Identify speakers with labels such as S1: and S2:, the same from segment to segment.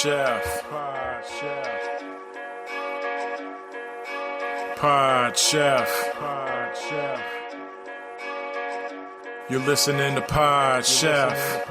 S1: Chef. Pod Chef. You're listening to Pod Chef.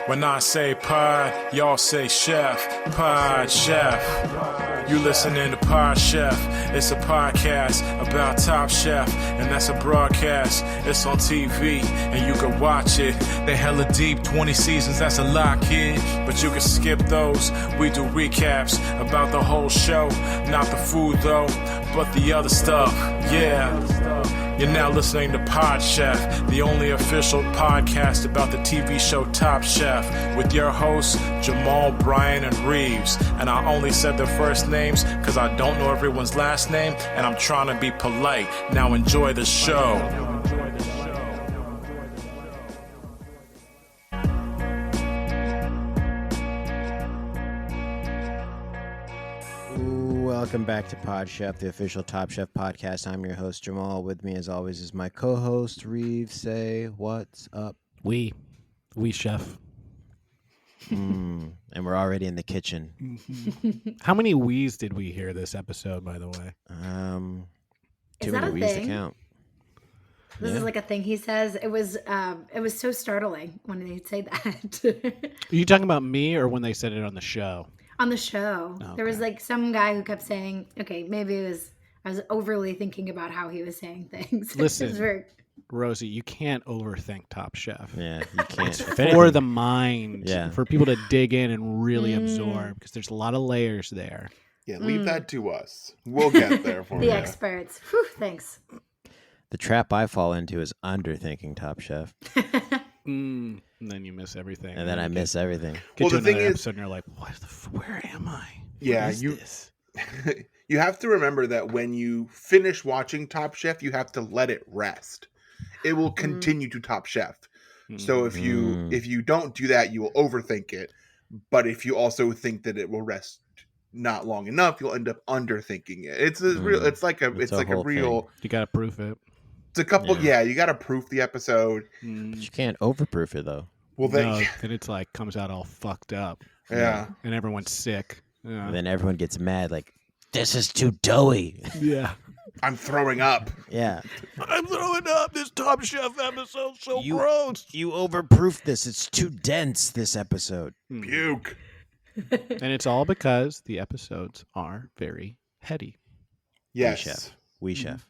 S1: When I say pod, y'all say chef. Pod Chef. You listening to Pod Chef. It's a podcast about Top Chef, and that's a broadcast. It's on TV, and you can watch it. They hella deep, 20 seasons, that's a lot, kid. But you can skip those. We do recaps about the whole show. Not the food, though, but the other stuff. Yeah. You're now listening to Pod Chef, the only official podcast about the TV show Top Chef, with your hosts, Jamal, Brian, and Reeves. And I only said their first names because I don't know everyone's last name, and I'm trying to be polite. Now enjoy the show.
S2: Welcome back to Pod Chef, the official Top Chef podcast. I'm your host, Jamal. With me, as always, is my co-host, Reeves. Say, what's up?
S3: We chef.
S2: And we're already in the kitchen.
S3: How many wees did we hear this episode, by the way?
S2: Too many wees to count.
S4: This is like a thing he says. It was so startling when they'd say that.
S3: Are you talking about me or when they said it on the show?
S4: On the show, There was like some guy who kept saying, okay, maybe I was overly thinking about how he was saying things.
S3: Listen, Rosie, you can't overthink Top Chef.
S2: Yeah, you can't.
S3: It's for the mind,
S2: Yeah.
S3: for people to dig in and really absorb, because there's a lot of layers there.
S5: Yeah, leave that to us. We'll get there for
S4: the
S5: you.
S4: experts. Whew, thanks.
S2: The trap I fall into is underthinking Top Chef.
S3: And then you miss everything.
S2: And then I miss everything.
S3: Get
S5: Well,
S3: to
S5: the thing
S3: another
S5: is-
S3: episode and you're like, where am I?
S5: Yeah,
S3: What is this?
S5: You have to remember that when you finish watching Top Chef, you have to let it rest. It will continue to Top Chef. So if you don't do that, you will overthink it. But if you also think that it will rest not long enough, you'll end up underthinking it. It's a real. It's like a
S2: whole
S5: real.
S2: thing.
S3: You got to proof it.
S5: It's a couple. Yeah, you got to proof the episode.
S2: But you can't overproof it, though.
S5: Well,
S3: No, then it's like comes out all fucked up.
S5: yeah.
S3: And everyone's sick. Yeah.
S2: And then everyone gets mad, like, this is too doughy.
S3: Yeah.
S5: I'm throwing up.
S2: Yeah.
S3: I'm throwing up this Top Chef episode. So gross.
S2: You overproofed this. It's too dense, this episode.
S5: Puke.
S3: And it's all because the episodes are very heady.
S5: Yes.
S2: We chef.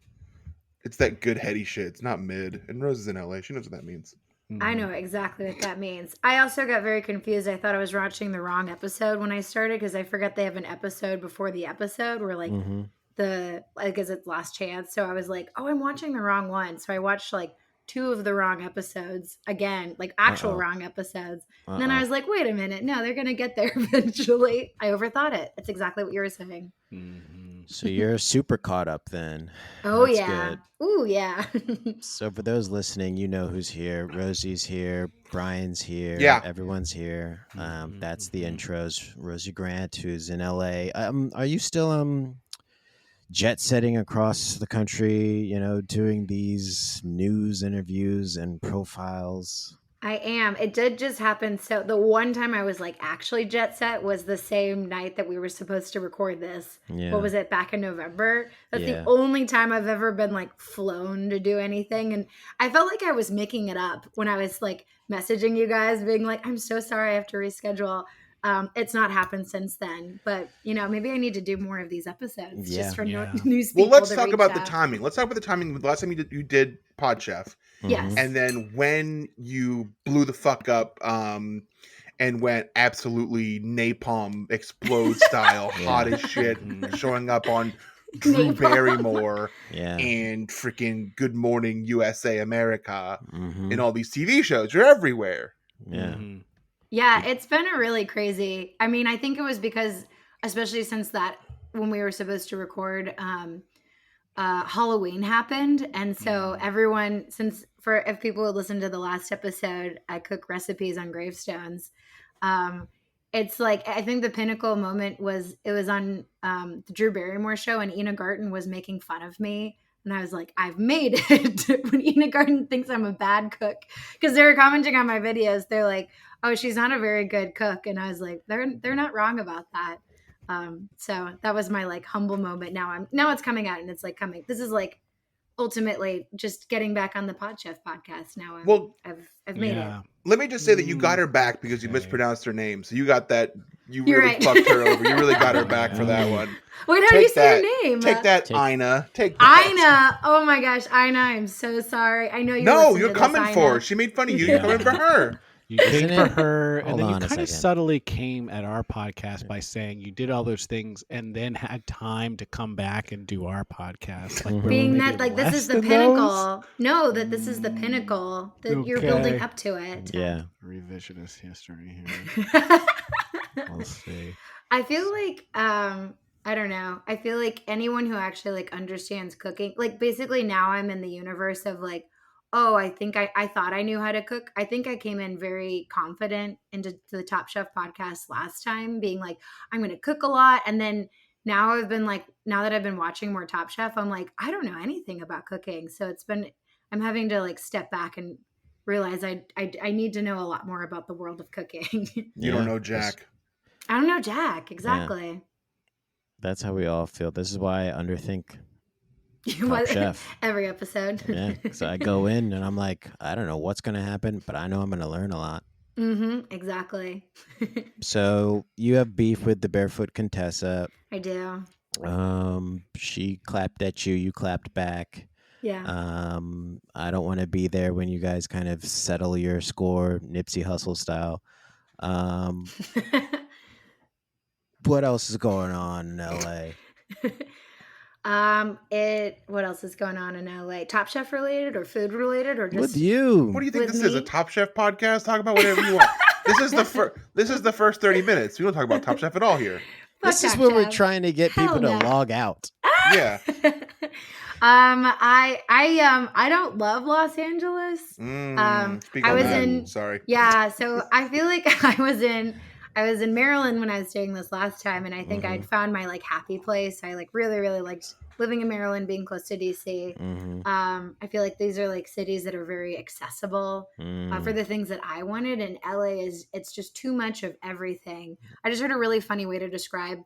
S5: It's that good heady shit. It's not mid. And Rose is in LA. She knows what that means.
S4: I know exactly what that means. I also got very confused. I thought I was watching the wrong episode when I started because I forgot they have an episode before the episode where like because it's Last Chance. So I was like, oh, I'm watching the wrong one. So I watched like 2 of the wrong episodes again, like actual wrong episodes. And then I was like, wait a minute. No, they're going to get there eventually. I overthought it. It's exactly what you were saying.
S2: So you're super caught up then.
S4: Oh,
S2: That's
S4: yeah.
S2: good.
S4: Ooh, yeah.
S2: So for those listening, you know who's here. Rosie's here. Brian's here.
S5: Yeah.
S2: Everyone's here. That's the intros. Rosie Grant, who's in LA. Are you still jet setting across the country, doing these news interviews and profiles?
S4: I am. It did just happen. So the one time I was like actually jet set was the same night that we were supposed to record this.
S2: Yeah.
S4: What was it, back in November? That's
S2: Yeah.
S4: the only time I've ever been like flown to do anything. And I felt like I was making it up when I was like messaging you guys being like, I'm so sorry I have to reschedule. It's not happened since then, but maybe I need to do more of these episodes just for news people.
S5: Well, let's
S4: to
S5: talk
S4: reach
S5: about the
S4: out.
S5: timing. Let's talk about the timing. The last time you did Pod Chef.
S4: Yes.
S5: And then when you blew the fuck up and went absolutely napalm explode style, hot as shit, showing up on Drew
S4: Napalm.
S5: Barrymore
S2: Yeah.
S5: and freaking Good Morning USA America and all these TV shows. You're everywhere.
S2: Yeah.
S4: Yeah, it's been a really crazy. I mean, I think it was because, especially since that when we were supposed to record, Halloween happened, and so everyone, if people would listen to the last episode, I cook recipes on gravestones. It's like I think the pinnacle moment was on the Drew Barrymore show, and Ina Garten was making fun of me. And I was like, I've made it. When Ina Garten thinks I'm a bad cook. Because they were commenting on my videos. They're like, "Oh, she's not a very good cook," and I was like, "They're not wrong about that." So that was my like humble moment. Now it's coming out and it's like coming. This is like ultimately just getting back on the Pod Chef podcast. Now I've made it.
S5: Let me just say that you got her back because you mispronounced her name. So you got that.
S4: You're
S5: really
S4: right.
S5: fucked her over. You really got her back for that one.
S4: Wait, how do you say her name?
S5: Take that, Ina. Take that.
S4: Ina. Oh my gosh, Ina, I'm so sorry. I know you.
S5: No, you're coming for her. She made fun of you. You're coming for her.
S3: You came for her, and
S2: Hold
S3: then you
S2: on a
S3: kind of
S2: second.
S3: subtly came at our podcast by saying you did all those things and then had time to come back and do our podcast. Like, where
S4: Being
S3: we're
S4: that
S3: maybe
S4: like this
S3: less
S4: is the
S3: than
S4: pinnacle.
S3: those?
S4: No, that this is the pinnacle that you're building up to it.
S2: Yeah.
S3: Revisionist history here. We'll see.
S4: I feel like I don't know. I feel like anyone who actually like understands cooking, like basically now I'm in the universe of like, oh, I think I thought I knew how to cook. I think I came in very confident into the Top Chef podcast last time, being like, I'm going to cook a lot. And then now I've been like, now that I've been watching more Top Chef, I'm like, I don't know anything about cooking. So I'm having to like step back and realize I need to know a lot more about the world of cooking.
S5: You don't know Jack.
S4: I don't know Jack. Exactly.
S2: That's how we all feel. This is why I underthink Top
S4: What-
S2: Chef.
S4: Every episode.
S2: Yeah, so I go in and I'm like, I don't know what's going to happen, but I know I'm going to learn a lot.
S4: Exactly.
S2: So you have beef with the Barefoot Contessa.
S4: I do.
S2: She clapped at you. You clapped back.
S4: Yeah.
S2: I don't want to be there when you guys kind of settle your score, Nipsey Hussle style. What else is going on in LA?
S4: What else is going on in LA? Top Chef related or food related or just
S2: With you.
S5: What do you think
S4: With
S5: this is? A
S4: me?
S5: Top Chef podcast? Talk about whatever you want. This is the first 30 minutes. We don't talk about Top Chef at all here.
S4: Fuck
S2: This is
S4: Top
S2: where we're
S4: Chef.
S2: trying to get
S4: Hell
S2: people to
S4: no.
S2: log out.
S5: Yeah.
S4: I don't love Los Angeles.
S5: Speak
S4: I
S5: on
S4: was
S5: that.
S4: in
S5: Sorry.
S4: Yeah, so I feel like I was in Maryland when I was doing this last time, and I think I'd found my like happy place. I like really, really liked living in Maryland, being close to DC. I feel like these are like cities that are very accessible for the things that I wanted. And LA it's just too much of everything. I just heard a really funny way to describe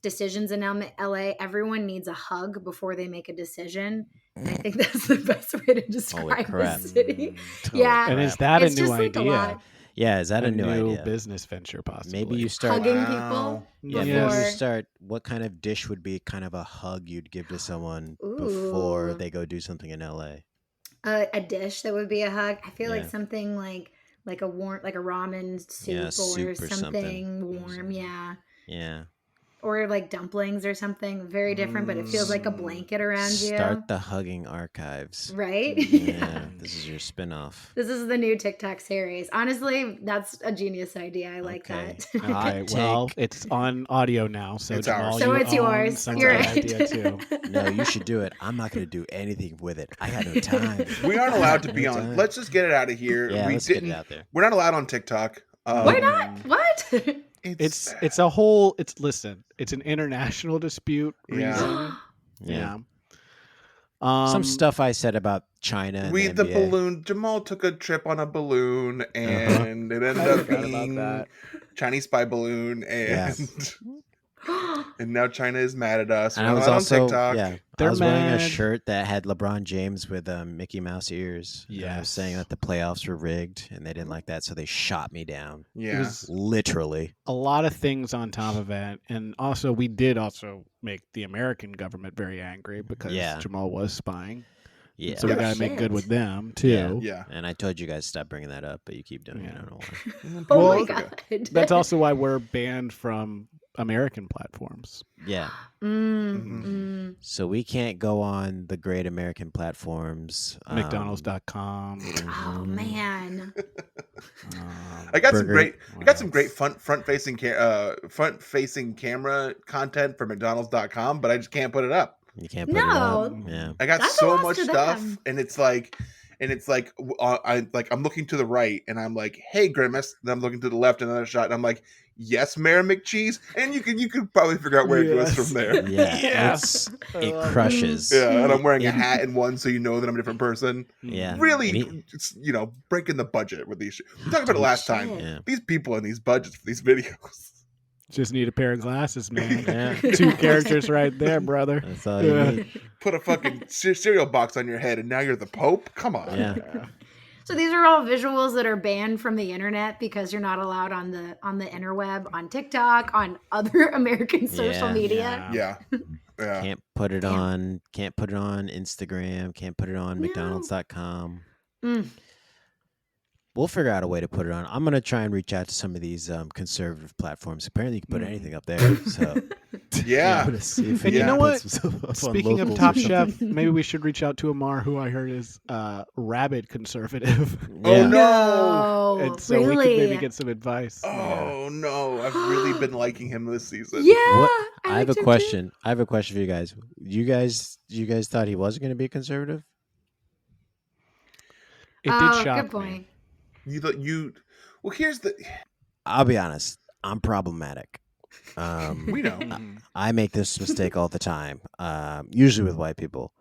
S4: decisions in LA. Everyone needs a hug before they make a decision. And I think that's the best way to describe the
S2: crap.
S4: city.
S2: Holy
S4: Yeah.
S3: And is that
S4: It's
S3: a new
S4: just, like, a
S3: idea?
S4: lot.
S2: Yeah, is that a new idea?
S3: business venture, possibly?
S2: Maybe you start.
S4: Hugging
S5: Wow.
S4: people
S2: Yeah,
S4: before.
S2: maybe you start. What kind of dish would be kind of a hug you'd give to someone before
S4: Ooh.
S2: they go do something in LA?
S4: A dish that would be a hug. I feel
S2: Yeah.
S4: like something like a ramen soup,
S2: Yeah,
S4: or
S2: soup or
S4: something
S2: something.
S4: warm, yeah.
S2: Yeah.
S4: Or like dumplings or something very different, but it feels like a blanket around
S2: Start
S4: you.
S2: the hugging archives.
S4: Right?
S2: Yeah, this is your spin-off.
S4: This is the new TikTok series. Honestly, that's a genius idea. I like
S2: Okay.
S4: that.
S3: Okay, well, it's on audio now, so
S5: It's
S3: Jamal,
S5: ours.
S4: So
S3: you
S4: it's
S3: own
S4: yours.
S3: some of
S4: You're
S3: the
S4: right.
S3: idea too.
S2: No, you should do it. I'm not going to do anything with it. I got no time.
S5: We aren't allowed to be
S2: No
S5: on.
S2: time.
S5: Let's just get it out of here.
S2: Yeah,
S5: we
S2: let's get
S5: didn't.
S2: it out there.
S5: We're not allowed on TikTok.
S4: Why not? What?
S3: It's a whole. It's an international dispute
S5: Yeah.
S3: reason.
S2: Yeah.
S3: Yeah.
S2: Some stuff I said about China. And
S5: the
S2: NBA.
S5: balloon. Jamal took a trip on a balloon, and it ended
S3: I
S5: up
S3: forgot about
S5: being
S3: that.
S5: Chinese spy balloon, and and now China is mad at us.
S2: And
S5: We're
S2: I was
S5: not
S2: also
S5: on TikTok.
S2: I
S3: They're
S2: was wearing a
S3: mad.
S2: shirt that had LeBron James with Mickey Mouse ears. And I was saying
S3: Yes.
S2: that the playoffs were rigged, and they didn't like that, so they shot me down.
S5: Yeah.
S3: It was
S2: Literally.
S3: a lot of things on top of it, and also we did also make the American government very angry because
S2: Yeah.
S3: Jamal was spying.
S2: Yeah.
S3: So we
S4: Oh,
S3: got to make
S4: shit.
S3: good with them too.
S5: Yeah.
S2: And I told you guys to stop bringing that up, but you keep doing it. I
S3: Yeah.
S2: don't know why.
S4: Oh
S3: Well,
S4: my god.
S3: That's also why we're banned from American platforms.
S2: Yeah. So we can't go on the great American platforms.
S3: McDonald's.com.
S4: Oh man.
S5: I got
S2: Burger-
S5: some great front facing camera content for McDonald's.com, but I just can't put it up.
S2: You can't put it up.
S4: No.
S2: Yeah.
S5: I got
S4: That's a
S5: so
S4: loss
S5: much
S4: to
S5: stuff,
S4: them.
S5: and it's like and it's like I'm looking to the right, and I'm like, "Hey, Grimace." Then I'm looking to the left, another shot, and I'm like, "Yes, Mayor McCheese." And you could probably figure out where it goes from there.
S2: Yeah,
S3: Yes.
S2: it crushes.
S5: Yeah, and I'm wearing a hat in one, so you know that I'm a different person.
S2: Yeah,
S5: Really,
S2: And he-
S5: it's, breaking the budget with these shit. We talked about it last time.
S2: Yeah.
S5: These people and these budgets for these videos.
S3: Just need a pair of glasses, man.
S2: Yeah.
S3: 2 characters right there, brother.
S2: That's all you need.
S5: Put a fucking cereal box on your head, and now you're the Pope. Come on.
S2: Yeah.
S4: So these are all visuals that are banned from the internet because you're not allowed on the interweb, on TikTok, on other American social
S2: Yeah.
S4: media.
S5: Yeah. Yeah.
S2: Can't put it on Instagram, can't put it on
S4: No.
S2: mcdonalds.com.
S4: Mm.
S2: We'll figure out a way to put it on. I'm going to try and reach out to some of these conservative platforms. Apparently you can put anything up there. So
S5: Yeah.
S2: I'm gonna see if
S3: And
S2: we
S3: you
S2: can
S3: know
S2: put
S3: what?
S2: some stuff up on
S3: Speaking of
S2: locals
S3: Top
S2: or something.
S3: Chef, maybe we should reach out to Amar, who I heard is rabid conservative.
S5: Oh
S2: Yeah.
S5: no.
S3: And so
S4: really?
S3: we could maybe get some advice.
S5: Oh no. I've really been liking him this season.
S4: Yeah.
S2: I have
S4: liked
S2: a
S4: him
S2: question. I have a question for you guys. You guys thought he wasn't going to be conservative?
S3: It
S4: too.
S3: did
S4: Oh,
S3: shock
S4: good point.
S5: You thought well, here's the
S2: I'll be honest. I'm problematic.
S5: we know.
S2: I make this mistake all the time. Usually with white people.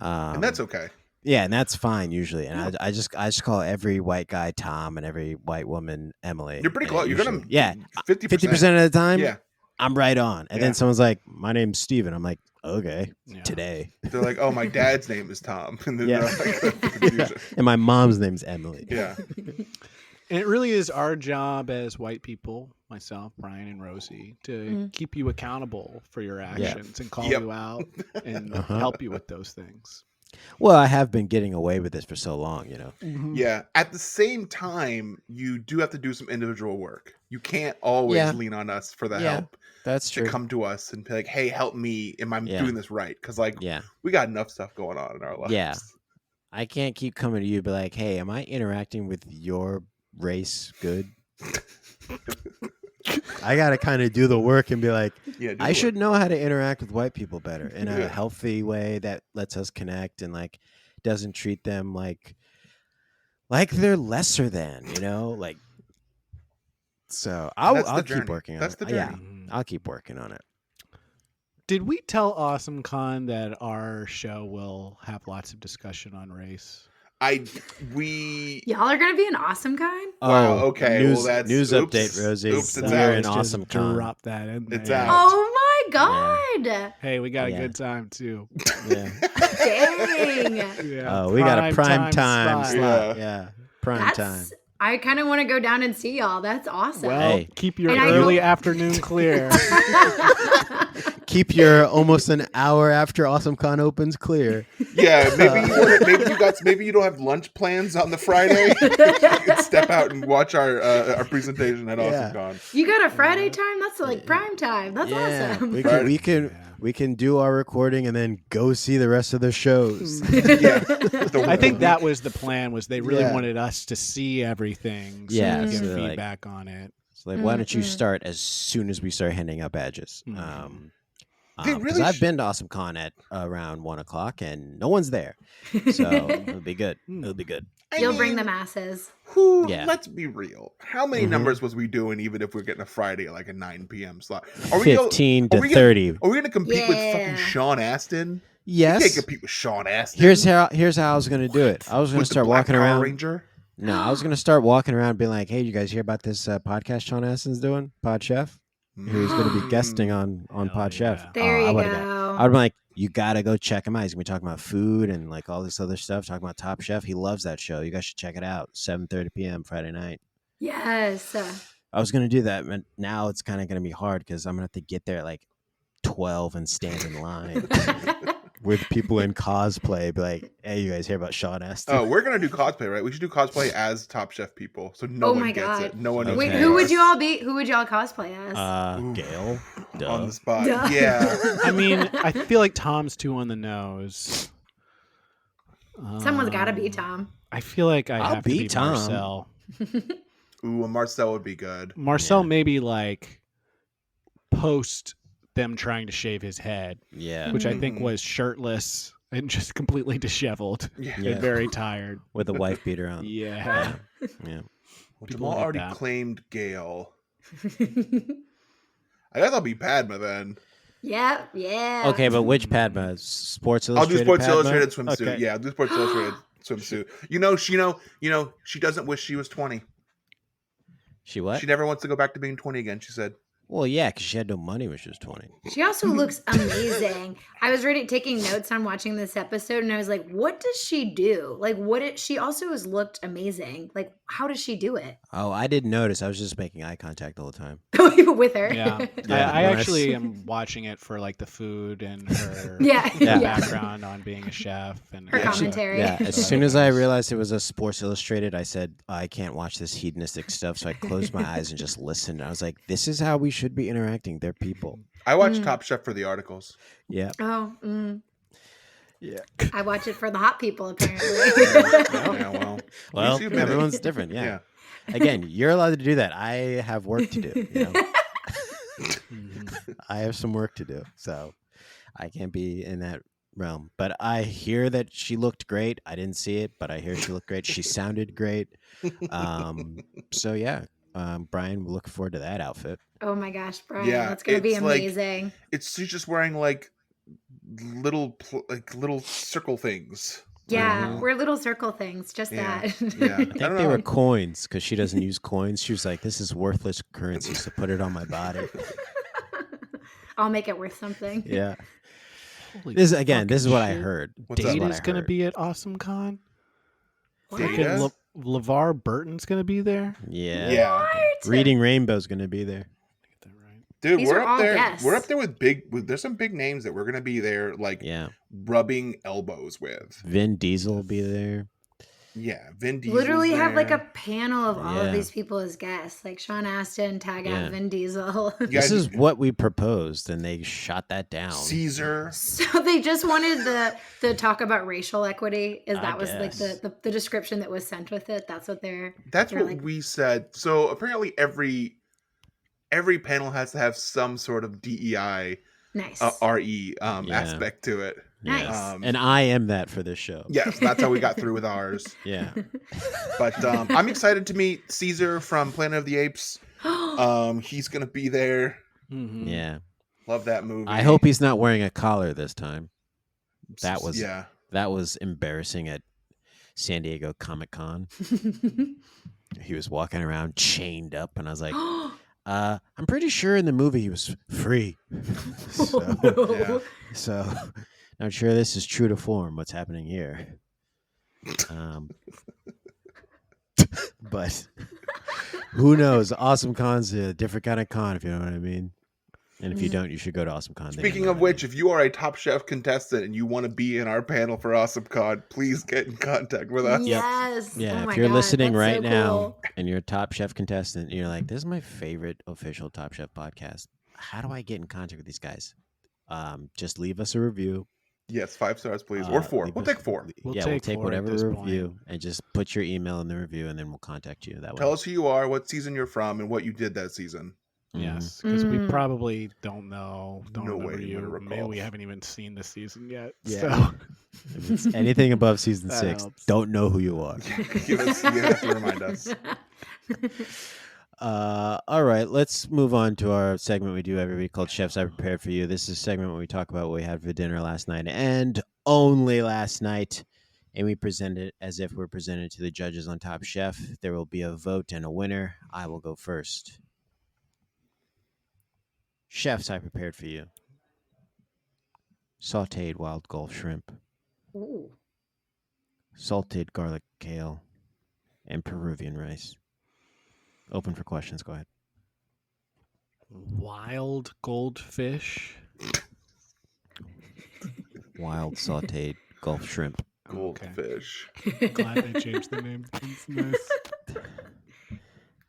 S5: And that's okay.
S2: Yeah, and that's fine usually. And I just call every white guy Tom and every white woman Emily.
S5: You're pretty
S2: And
S5: close. You're gonna
S2: usually- yeah,
S5: 50%.
S2: 50% of the time.
S5: Yeah.
S2: I'm right on. And
S5: Yeah.
S2: then someone's like, "My name's Steven." I'm like, "Okay,
S3: Yeah.
S2: today."
S5: They're like, "Oh, my dad's name is Tom." And then
S2: Yeah.
S5: they're like, confusion.
S2: And my mom's name's Emily.
S5: Yeah.
S3: And it really is our job as white people, myself, Brian, and Rosie, to keep you accountable for your actions and call
S5: Yep.
S3: you out and
S2: Uh-huh.
S3: help you with those things.
S2: Well, I have been getting away with this for so long, you know.
S5: Yeah. At the same time, you do have to do some individual work. You can't always
S2: Yeah.
S5: lean on us for the
S2: Yeah,
S5: help
S2: That's
S5: to
S2: true.
S5: come to us and be like, "Hey, help me. Am I
S2: Yeah.
S5: doing this right?" Because
S2: Yeah.
S5: we got enough stuff going on in our lives.
S2: Yeah. I can't keep coming to you and be like, "Hey, am I interacting with your race good?" I got to kind of do the work and be like,
S5: Yeah. do
S2: I
S5: the
S2: should
S5: work.
S2: know how to interact with white people better in a
S5: Yeah.
S2: healthy way that lets us connect and like doesn't treat them like they're lesser than, you know, like. So
S5: That's the
S2: I'll keep
S5: journey.
S2: working on
S5: That's
S2: it.
S5: the
S2: Yeah,
S5: journey.
S2: I'll keep working on it.
S3: Did we tell Awesome Con that our show will have lots of discussion on race?
S5: We
S4: Y'all are gonna be an awesome kind.
S5: Wow, okay, well,
S2: News,
S5: that's-
S2: news
S5: oops.
S2: update, Rosie.
S5: Oops, it's
S2: We're
S5: out.
S2: an
S3: Just
S2: awesome con.
S3: drop that in
S5: It's
S3: there.
S5: out.
S4: Oh my god!
S3: Hey, we got
S2: Yeah.
S3: a good time too.
S2: Yeah.
S4: Dang.
S3: Yeah,
S2: We got a prime time
S3: spot.
S2: slot. Yeah. Prime time.
S4: That's. I kind of want to go down and see y'all. That's awesome.
S3: Well,
S2: Hey.
S3: keep your
S4: And I
S3: early
S4: don't-
S3: afternoon clear.
S2: Keep your almost an hour after Awesome Con opens clear.
S5: Yeah, maybe you don't have lunch plans on the Friday. You can step out and watch our presentation at
S2: Yeah.
S5: AwesomeCon.
S4: You got a Friday time? That's like prime time. That's
S2: Yeah,
S4: awesome.
S2: we can do our recording and then go see the rest of the shows.
S5: Yeah,
S3: I think that was the plan. Was they really
S2: Yeah.
S3: wanted us to see everything, so
S2: Yeah,
S3: we can
S2: so
S3: give
S2: they're like-
S3: feedback on it.
S2: So like, why don't you start as soon as we start handing out badges?
S5: They
S2: Because
S5: really
S2: I've been to Awesome Con at around 1:00 and no one's there, so it'll be good. It'll be good.
S4: You'll bring the masses.
S2: Yeah.
S5: Let's be real. How many
S2: Mhm.
S5: numbers was we doing even if we're getting a Friday at like a 9 p.m. slot? Are we
S2: 15 to
S5: are we
S2: 30.
S5: Are we going to compete with fucking
S4: Yeah.
S5: Sean Astin? You
S2: Yes.
S5: can't compete with Sean Astin.
S2: Here's how I was gonna do it. I was gonna
S5: With the
S2: start
S5: Black
S2: walking
S5: Power
S2: around.
S5: Ranger?
S2: No, I was gonna start walking around, being like, "Hey, you guys hear about this podcast Sean Astin's doing? Pod Chef, who's gonna be guesting on
S3: Hell
S2: Pod Chef."
S3: yeah.
S4: There
S2: I
S4: you
S2: would've
S4: go.
S2: I'd be like, "You gotta go check him out. He's gonna be talking about food and like all this other stuff. Talking about Top Chef. He loves that show. You guys should check it out. 7:30 p.m. Friday night."
S4: Yes.
S2: I was gonna do that, but now it's kind of gonna be hard because I'm gonna have to get there at like 12 and stand in line with people in cosplay. Be like, "Hey, you guys hear about Sean Astin?"
S5: Oh, we're going to do cosplay, right? We should do cosplay as Top Chef people. So no
S4: Oh
S5: one
S4: my
S5: gets
S4: God.
S5: it. No one knows
S4: Wait,
S2: Okay.
S4: who would you all be? Who would y'all cosplay as?
S5: Oof.
S2: Gail. Duh.
S5: On the spot.
S4: Duh.
S5: Yeah.
S3: I mean, I feel like Tom's too on the nose.
S4: Someone's got to be
S3: Um,
S4: Tom.
S3: I feel like I
S2: I'll
S3: have to
S2: be
S3: be
S2: Tom.
S3: Marcel.
S5: Ooh, a Marcel would be good.
S3: Marcel
S2: Yeah.
S3: maybe like post them trying to shave his head,
S2: Yeah.
S3: which I think
S5: Mhm.
S3: was shirtless and just completely disheveled
S5: Yeah.
S3: and very tired.
S2: with a wife beater on.
S3: Yeah.
S2: Yeah.
S5: Well,
S3: People
S5: Jamal
S3: like
S5: already
S3: that.
S5: claimed Gail. I guess I'll be Padma then.
S4: Yep. Yeah.
S2: Okay, but which Padma? Sports
S5: I'll do
S2: Illustrated.
S5: Sports
S2: Padma?
S5: Illustrated swimsuit.
S2: Okay.
S5: Yeah, I'll do Sports Illustrated swimsuit. She doesn't wish she was 20.
S2: She what?
S5: She never wants to go back to being 20 again, she said.
S2: Well, yeah, because she had no money when she was 20.
S4: She also looks amazing. I was taking notes on watching this episode, and I was like, "What does she do? Like, she also has looked amazing. Like, how does she do it
S2: Oh, I didn't notice. I was just making eye contact all the time.
S4: with her?"
S3: Yeah.
S2: Yeah,
S3: I
S2: nice.
S3: actually am watching it for like the food and her
S4: Yeah.
S2: Yeah.
S3: background on being a chef and
S4: Her
S5: Yeah.
S4: commentary.
S2: Yeah, as soon as I realized it was a Sports Illustrated, I said, I can't watch this hedonistic stuff. So I closed my eyes and just listened. I was like, this is how we should be interacting. They're people.
S5: I watch Top Chef for the articles.
S2: Yeah.
S4: Oh.
S2: Yeah.
S4: I watch it for the hot people, apparently.
S5: Yeah, well.
S2: Well,
S5: you admit it.
S2: everyone's different. Yeah.
S5: Yeah.
S2: Again, you're allowed to do that. I have work to do. You know? I have some work to do. So I can't be in that realm. But I hear that she looked great. I didn't see it, but I hear she looked great. She sounded great. So yeah. Brian, we're looking forward to that outfit.
S4: Oh my gosh, Brian,
S5: Yeah,
S4: that's gonna be
S5: it's like-
S4: amazing.
S5: She's just wearing like little circle things.
S4: Yeah, we're little circle things, just
S5: Yeah.
S4: that.
S5: Yeah.
S2: I think they were coins because she doesn't use coins. She was like, this is worthless currency, so put it on my body.
S4: I'll make it worth something.
S2: Yeah.
S3: Holy
S2: This is
S3: fucking
S2: what I
S3: shit.
S2: heard.
S5: What's
S2: This is
S5: up?
S2: what
S3: Data's
S2: I
S3: gonna
S2: heard.
S3: be at Awesome Con.
S4: What?
S5: Data?
S3: LeVar Burton's gonna be there.
S2: Yeah.
S5: Yeah.
S4: What?
S2: Reading Rainbow's going to be there.
S3: Get that right.
S5: Dude,
S4: These
S5: we're
S4: are
S5: up
S4: all
S5: there.
S4: guests.
S5: We're up there with there's some big names that we're gonna be there, like
S2: Yeah.
S5: rubbing elbows with.
S2: Vin Diesel will be there.
S5: Yeah, Vin Diesel.
S4: Literally have like a panel of all
S2: Yeah.
S4: of these people as guests, like Sean Astin, tag
S2: Yeah.
S4: out Vin Diesel.
S5: Yeah.
S2: This is what we proposed, and they shot that down.
S5: Caesar.
S4: So they just wanted the talk about racial equity. Is
S2: I
S4: that was like
S2: guess.
S4: the description that was sent with it? That's what they're.
S5: That's
S4: they're
S5: what
S4: like,
S5: we said. So apparently every panel has to have some sort of DEI
S4: nice.
S5: RE aspect to it.
S4: Nice.
S2: And I am that for this show.
S5: Yes, that's how we got through with ours.
S2: Yeah.
S5: But I'm excited to meet Caesar from Planet of the Apes. He's gonna be there.
S3: Mhm.
S2: Yeah.
S5: Love that movie.
S2: I hope he's not wearing a collar this time. That was
S5: yeah.
S2: that was embarrassing at San Diego Comic-Con. He was walking around chained up, and I was like, I'm pretty sure in the movie he was free.
S5: Yeah.
S2: So not sure this is true to form. What's happening here? But who knows? Awesome Con's a different kind of con, if you know what I mean. And if you don't, you should go to Awesome Con. Then you'll
S5: Speaking
S2: know
S5: of
S2: what I
S5: which, if you are a Top Chef contestant and you want to be in our panel for Awesome Con, please get in contact with us.
S4: Yes.
S2: mean. Yeah,
S4: Oh my
S2: if you're
S4: God,
S2: listening
S4: that's
S2: right
S4: so
S2: now
S4: cool.
S2: and you're a Top Chef contestant, and you're like, "This is my favorite official Top Chef podcast. How do I get in contact with these guys?" Just leave us a review.
S5: Yes, 5 stars, please, or 4.
S2: leave
S5: We'll
S2: us-
S5: take 4.
S3: We'll
S2: We'll
S3: take
S2: take
S3: 4 at
S2: whatever
S3: this
S2: review
S3: point.
S2: and just put your email in the review, and then we'll contact you that way.
S5: Tell us who you are, what season you're from, and what you did that season.
S2: Mhm.
S3: Yes, because we
S4: Mm.
S3: probably don't know. Don't
S5: No
S3: remember
S5: way
S3: you.
S5: you would
S3: Maybe
S5: recall.
S3: we haven't even seen the season yet.
S2: Yeah.
S3: So
S2: If it's anything above season
S3: That
S2: 6,
S3: helps.
S2: don't know who you are.
S5: You have to remind us.
S2: All right, let's move on to our segment we do every week called Chefs I Prepared for You. This is a segment where we talk about what we had for dinner last night and only last night, and we present it as if we're presented to the judges on Top Chef. There will be a vote and a winner. I will go first. Chefs I prepared for you. Sauteed wild Gulf shrimp,
S4: Ooh.
S2: salted garlic kale, and Peruvian rice. Open for questions. Go ahead.
S3: wild goldfish.
S2: Wild sauteed Gulf shrimp.
S5: Goldfish.
S3: Glad they changed the name. It's nice.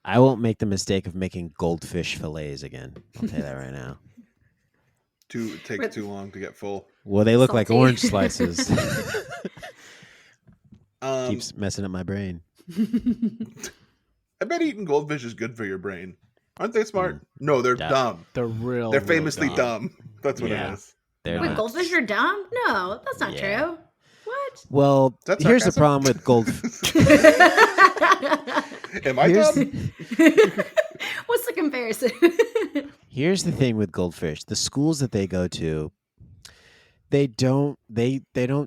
S2: I won't make the mistake of making goldfish fillets again. I'll tell you that right now.
S5: It takes too long to get full.
S2: Well, they look like
S4: Salty.
S2: orange slices.
S5: Um,
S2: Keeps messing up my brain.
S5: I bet eating goldfish is good for your brain. Aren't they smart? No, they're
S2: Yeah.
S5: dumb.
S3: The real.
S5: They're famously
S3: dumb.
S5: dumb. That's what
S3: Yeah.
S5: it is.
S2: They're
S4: Wait,
S2: not.
S4: goldfish are dumb? No, that's not
S2: Yeah.
S4: true. What?
S2: Well,
S5: That's
S2: here's the
S5: sarcasm?
S2: problem with goldfish.
S5: Am I
S2: Here's,
S5: dumb?
S4: What's the comparison?
S2: here's the thing with goldfish. The schools that they go to, they don't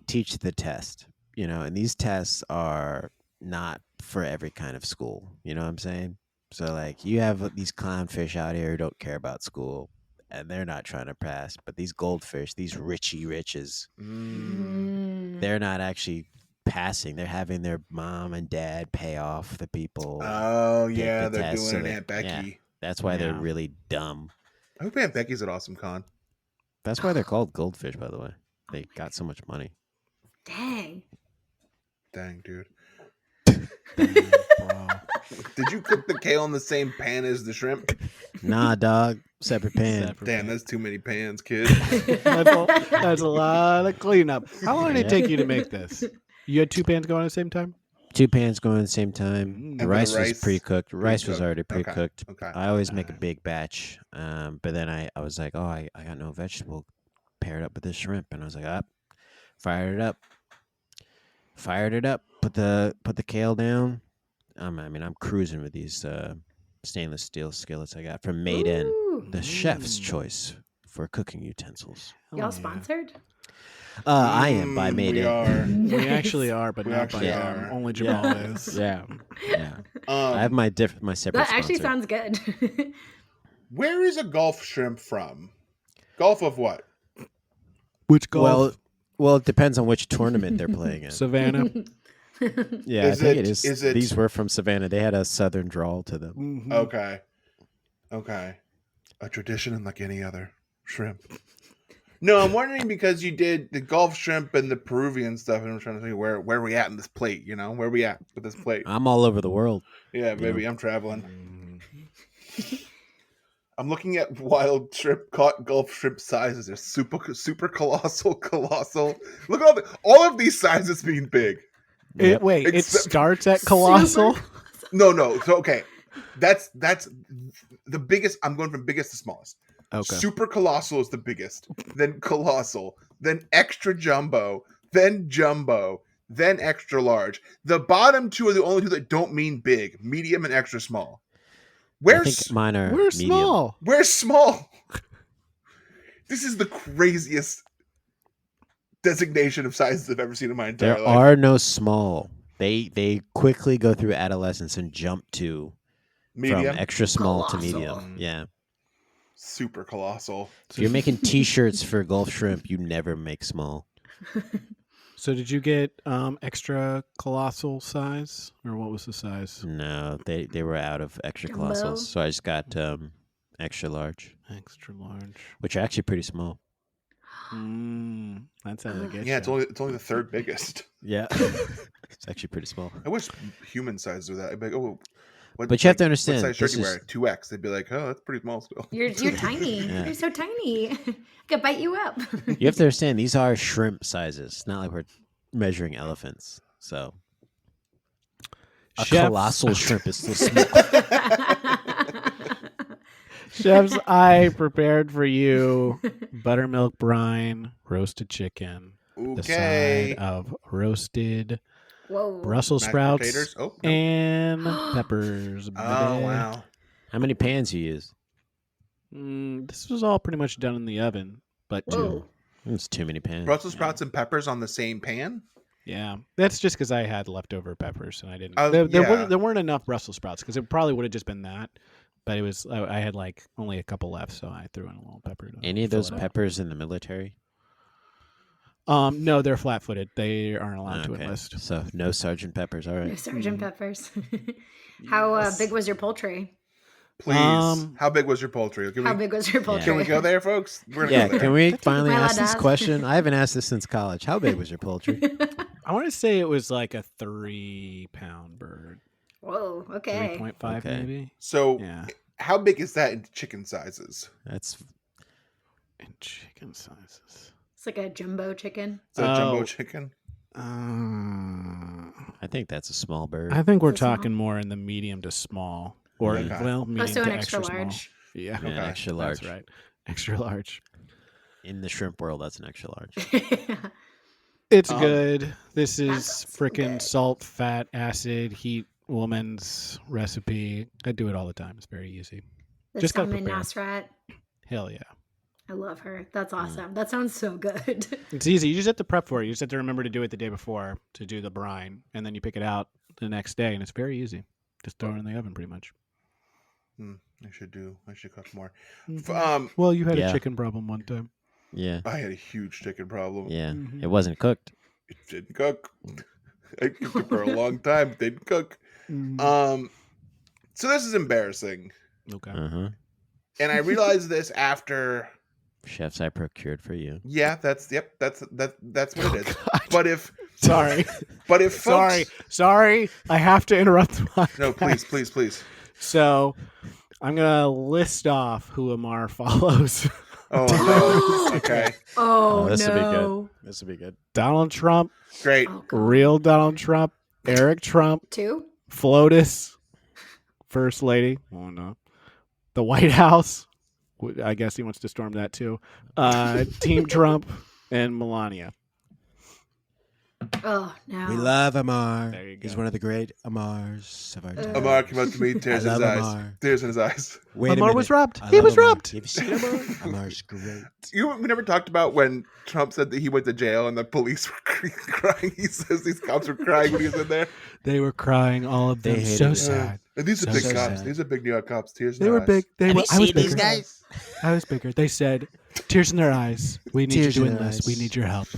S2: teach the test, and these tests are not for every kind of school. You know what I'm saying? So like you have these clownfish out here who don't care about school and they're not trying to pass, but these goldfish, these richy riches, they're not actually passing. They're having their mom and dad pay off the people.
S5: Oh
S2: take
S5: yeah,
S2: the
S5: they're
S2: test,
S5: doing
S2: so
S5: an
S2: they-
S5: Aunt Becky.
S2: yeah. That's why they're
S3: Yeah.
S2: really dumb.
S5: I hope Aunt Becky's at Awesome Con.
S2: That's why they're called goldfish, by the way. They got so much money.
S4: Dang.
S5: Dang, dude.
S3: Bro.
S5: Did you cook the kale in the same pan as the shrimp?
S2: Nah, dog. Separate pan.
S5: Damn, that's too many pans, kid.
S3: That's a lot of cleanup. How long did it
S2: Yeah.
S3: take you to make this? You had 2 pans going at the same time?
S2: 2 pans going at the same time.
S3: And
S2: The
S5: the
S2: rice was
S5: rice
S2: pre-cooked. Rice was
S5: pre-cooked.
S2: already
S5: Okay,
S2: pre-cooked.
S5: okay.
S2: I always make a big batch. But then I was like, oh, I got no vegetable paired up with this shrimp. And I was like, fired it up. Put the kale down. I'm cruising with these stainless steel skillets I got from Made In,
S4: Ooh.
S2: the chef's choice for cooking utensils.
S3: Oh,
S4: Y'all
S3: yeah.
S4: sponsored?
S2: I am by Made
S5: we
S2: In.
S5: are.
S3: We actually are, but
S5: We
S3: not
S5: actually
S3: by
S5: are.
S3: Only Jamal is.
S2: Yeah. I have
S5: Um,
S2: my separate
S4: That actually
S2: sponsor.
S4: sounds good.
S5: where is a Gulf shrimp from? Gulf of what?
S3: Which golf?
S2: Well, it depends on which tournament they're playing in.
S3: Savannah.
S2: Yeah,
S5: Is
S2: I think
S5: it-
S2: it is.
S5: is it-
S2: These were from Savannah. They had a southern drawl to them.
S3: Mhm.
S5: Okay. A tradition like any other shrimp. No, I'm wondering because you did the Gulf shrimp and the Peruvian stuff, and I'm trying to think where we at in this plate. Where we at with this plate?
S2: I'm all over the world.
S5: Yeah, baby, I'm traveling. I'm looking at wild shrimp, caught Gulf shrimp sizes. They're super colossal. Look at all of these sizes being big.
S2: Yep.
S3: It
S5: Except-
S3: starts at colossal.
S5: No. So okay, that's the biggest. I'm going from biggest to smallest.
S2: Okay.
S5: Super colossal is the biggest, then colossal, then extra jumbo, then extra large. The bottom 2 are the only 2 that don't mean big: medium and extra small.
S2: I think mine are
S3: We're
S2: medium.
S3: small.
S5: Where's small? This is the craziest designation of sizes I've ever seen in my entire
S2: There
S5: life.
S2: are no small. They quickly go through adolescence and jump to
S5: Medium,
S2: from extra small to
S4: Colossal.
S2: medium. Yeah.
S5: super colossal.
S2: If you're making T-shirts for Gulf shrimp, you never make small.
S3: So did you get extra colossal size, or what was the size?
S2: No, they were out of extra
S4: Jumbo?
S2: colossals, so I just got extra large,
S3: Extra large.
S2: which are actually pretty small.
S3: That's how they get
S5: Yeah,
S3: you.
S5: it's only the 3rd biggest.
S2: Yeah, it's actually pretty small.
S5: I wish human sizes were that. I'd be like, oh, what,
S2: But you have to
S5: what
S2: understand,
S5: size shirt
S2: this
S5: you
S2: is-
S5: wear? 2X. They'd be like, oh, that's pretty small still.
S4: You're tiny.
S2: Yeah.
S4: You're so tiny. I could bite you up.
S2: You have to understand these are shrimp sizes. It's not like we're measuring elephants. So a
S3: Chefs-
S2: colossal shrimp is still small.
S3: Chefs, I prepared for you buttermilk brine, roasted chicken, the
S5: Okay.
S3: side of roasted
S4: Whoa.
S3: Brussels
S5: Mashed
S3: sprouts
S5: potatoes? Oh, no.
S3: and peppers.
S5: Oh,
S3: baby.
S5: wow.
S2: How many pans you use?
S3: This was all pretty much done in the oven, but
S4: Whoa.
S2: It's too many pans.
S5: Brussels sprouts and peppers on the same pan?
S3: yeah, that's just because I had leftover peppers and I didn't.
S5: Oh,
S3: there
S5: yeah.
S3: weren't enough Brussels sprouts because it probably would have just been that. But it was I had like only a couple left, so I threw in a little pepper. to
S2: Any of
S3: fill
S2: those
S3: it out.
S2: peppers in the military?
S3: No, they're flat-footed. They aren't allowed to
S2: Okay,
S3: enlist.
S2: so no Sergeant Peppers. All
S4: No
S2: right.
S4: Sergeant Peppers. How big was your poultry?
S5: Please. How big was your poultry?
S4: How big was your poultry?
S5: Can we go there, folks? We're gonna
S2: Yeah,
S5: go there.
S2: can we finally
S4: Am I
S2: ask
S4: allowed
S2: this
S4: to ask?
S2: question? I haven't asked this since college. How big was your poultry?
S3: I want to say it was like a 3-pound bird,
S4: Whoa. Okay.
S3: 3.5
S2: Okay.
S3: maybe.
S5: So,
S3: Yeah,
S5: how big is that in chicken sizes?
S2: That's
S3: and chicken sizes.
S4: It's like a jumbo chicken.
S5: Is that
S3: Oh.
S5: jumbo chicken?
S2: I think that's a small bird.
S3: I think we're
S4: Is it small?
S3: talking more in the medium to small, or
S5: Okay.
S3: well, medium
S4: Oh, so
S3: to
S4: an extra
S3: small.
S4: large.
S3: Yeah,
S2: Yeah,
S5: Okay.
S2: extra large.
S3: That's right. Extra large.
S2: In the shrimp world, that's an extra large.
S3: It's good. This is
S4: sounds so
S3: freaking
S4: good.
S3: salt, fat, acid, heat woman's recipe. I do it all the time. It's very easy.
S4: The
S3: Just gotta
S4: Salman
S3: prepare.
S4: Nasrat.
S3: Hell yeah.
S4: I love her. That's awesome. That sounds so good.
S3: It's easy. You just have to prep for it. You just have to remember to do it the day before to do the brine, and then you pick it out the next day, and it's very easy. Just throw it in the oven, pretty much.
S5: I should cook more.
S3: Well, you had
S2: Yeah.
S3: a chicken problem one time.
S2: Yeah.
S5: I had a huge chicken problem.
S2: Yeah.
S3: Mhm.
S2: It wasn't cooked.
S5: It didn't cook. I cooked it for a long time. Didn't cook.
S3: Mm.
S5: So this is embarrassing,
S3: Okay.
S2: Uh-huh.
S5: and I realized this after.
S2: Chefs I procured for you.
S5: Yeah, that's what
S3: Oh,
S5: it is. But if
S3: Sorry.
S5: folks,
S3: Sorry. I have to interrupt.
S5: no, please.
S3: So, I'm gonna list off who Amar follows.
S5: Oh no. Okay,
S4: Oh,
S2: this will be good.
S4: no.
S2: This will be good.
S3: Donald Trump,
S5: great.
S4: Oh, God.
S3: real Donald Trump, Eric Trump,
S4: Two?
S3: FLOTUS, First Lady. Oh no. The White House. I guess he wants to storm that too. Team Trump and Melania.
S4: Oh, no.
S2: We love Amar.
S3: There you
S2: He's
S3: go.
S2: one of the great Amars of our time.
S5: Amar came up to me, tears in
S2: I
S5: his
S2: love
S5: eyes.
S2: Amar.
S5: Tears in his eyes.
S2: Wait a
S3: Amar
S2: minute.
S3: was robbed.
S2: I
S3: He
S2: love
S3: was
S2: Amar.
S3: robbed.
S2: Have you seen Amar? Amar's great.
S5: We never talked about when Trump said that he went to jail and the police were crying. He says these cops were crying when he was in there.
S3: They were crying, all of
S2: They
S3: them.
S2: hated
S3: So
S2: it.
S3: sad.
S5: And these are
S3: So
S5: big cops.
S2: sad.
S5: These are big New York cops. Tears in
S3: They
S5: their
S3: were
S5: eyes.
S3: big. They were, I was bigger.
S2: guys?
S3: I was bigger. They said, tears in their eyes. We need
S2: Tears
S3: you
S2: in
S3: doing
S2: their
S3: this.
S2: eyes.
S3: We need your help.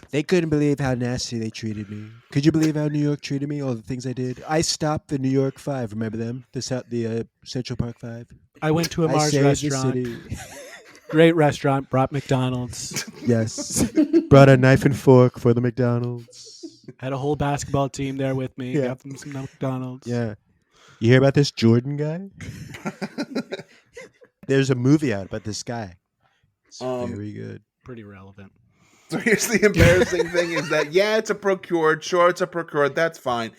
S2: They couldn't believe how nasty they treated me. Could you believe how New York treated me? All the things I did. I stopped the New York Five. Remember them? The Central Park Five.
S3: I went to a
S2: I
S3: Mars
S2: saved
S3: restaurant.
S2: the city.
S3: Great restaurant. Brought McDonald's.
S2: Yes. Brought a knife and fork for the McDonald's.
S3: Had a whole basketball team there with me.
S2: Yeah.
S3: Got them some McDonald's.
S2: Yeah. You hear about this Jordan guy? There's a movie out about this guy. It's very good.
S3: Pretty relevant.
S5: So here's the embarrassing thing is that, yeah, it's a procured. Sure, it's a procured. That's fine.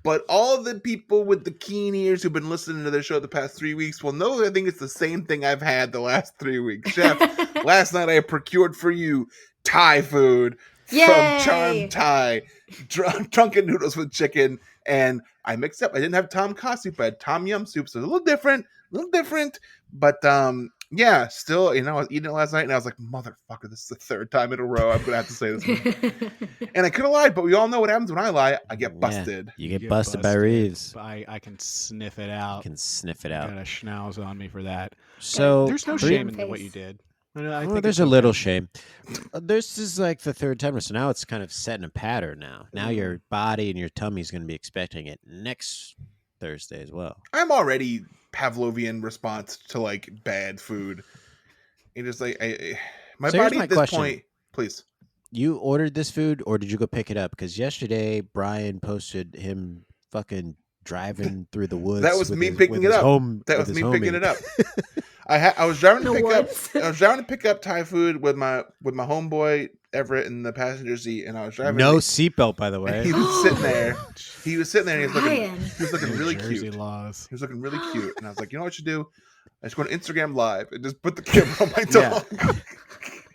S5: But all the people with the keen ears who've been listening to this show the past 3 weeks will know that I think it's the same thing I've had the last 3 weeks. Chef, last night I procured for you Thai food
S4: Yay!
S5: from Charm Thai, drunken noodles with chicken, and I mixed up. I didn't have Tom Kha soup. I had Tom Yum soup, so it's a little different. But yeah, still, I was eating it last night, and I was like, motherfucker, this is the third time in a row I'm gonna have to say this one. And I could have lied, but we all know what happens when I lie. I get busted.
S2: You get busted by Reeves.
S3: I can sniff it out.
S2: You can sniff it out.
S3: Got a schnauz on me for that.
S2: So
S3: There's no
S2: three-
S3: shame in what you did. I
S2: Well,
S3: think
S2: there's
S3: it's
S2: a little
S3: okay.
S2: shame. This is like the third time, so now it's kind of setting a pattern. Now your body and your tummy is going to be expecting it next Thursday as well.
S5: I'm already Pavlovian response to like bad food. It is like my
S2: So here's
S5: body
S2: my
S5: at this
S2: question.
S5: point. Please.
S2: You ordered this food, or did you go pick it up? Because yesterday Brian posted him fucking driving through the woods.
S5: That was
S2: with
S5: me
S2: his-
S5: picking
S2: with
S5: it
S2: his
S5: up.
S2: home-
S5: That
S2: with
S5: was
S2: his
S5: me picking
S2: homie.
S5: it up. I was driving to
S4: The
S5: pick up.
S4: woods.
S5: I was driving to pick up Thai food with my homeboy Everett in the passenger seat, and I was driving.
S2: No
S5: and
S2: seatbelt, by the
S5: he
S2: way.
S5: was sitting there. He was sitting there, and
S4: Brian.
S5: he was looking
S3: New
S5: really
S3: Jersey
S5: cute.
S3: laws.
S5: He was looking really cute, and I was like, you know what you do? I just go to Instagram Live and just put the camera on my dog.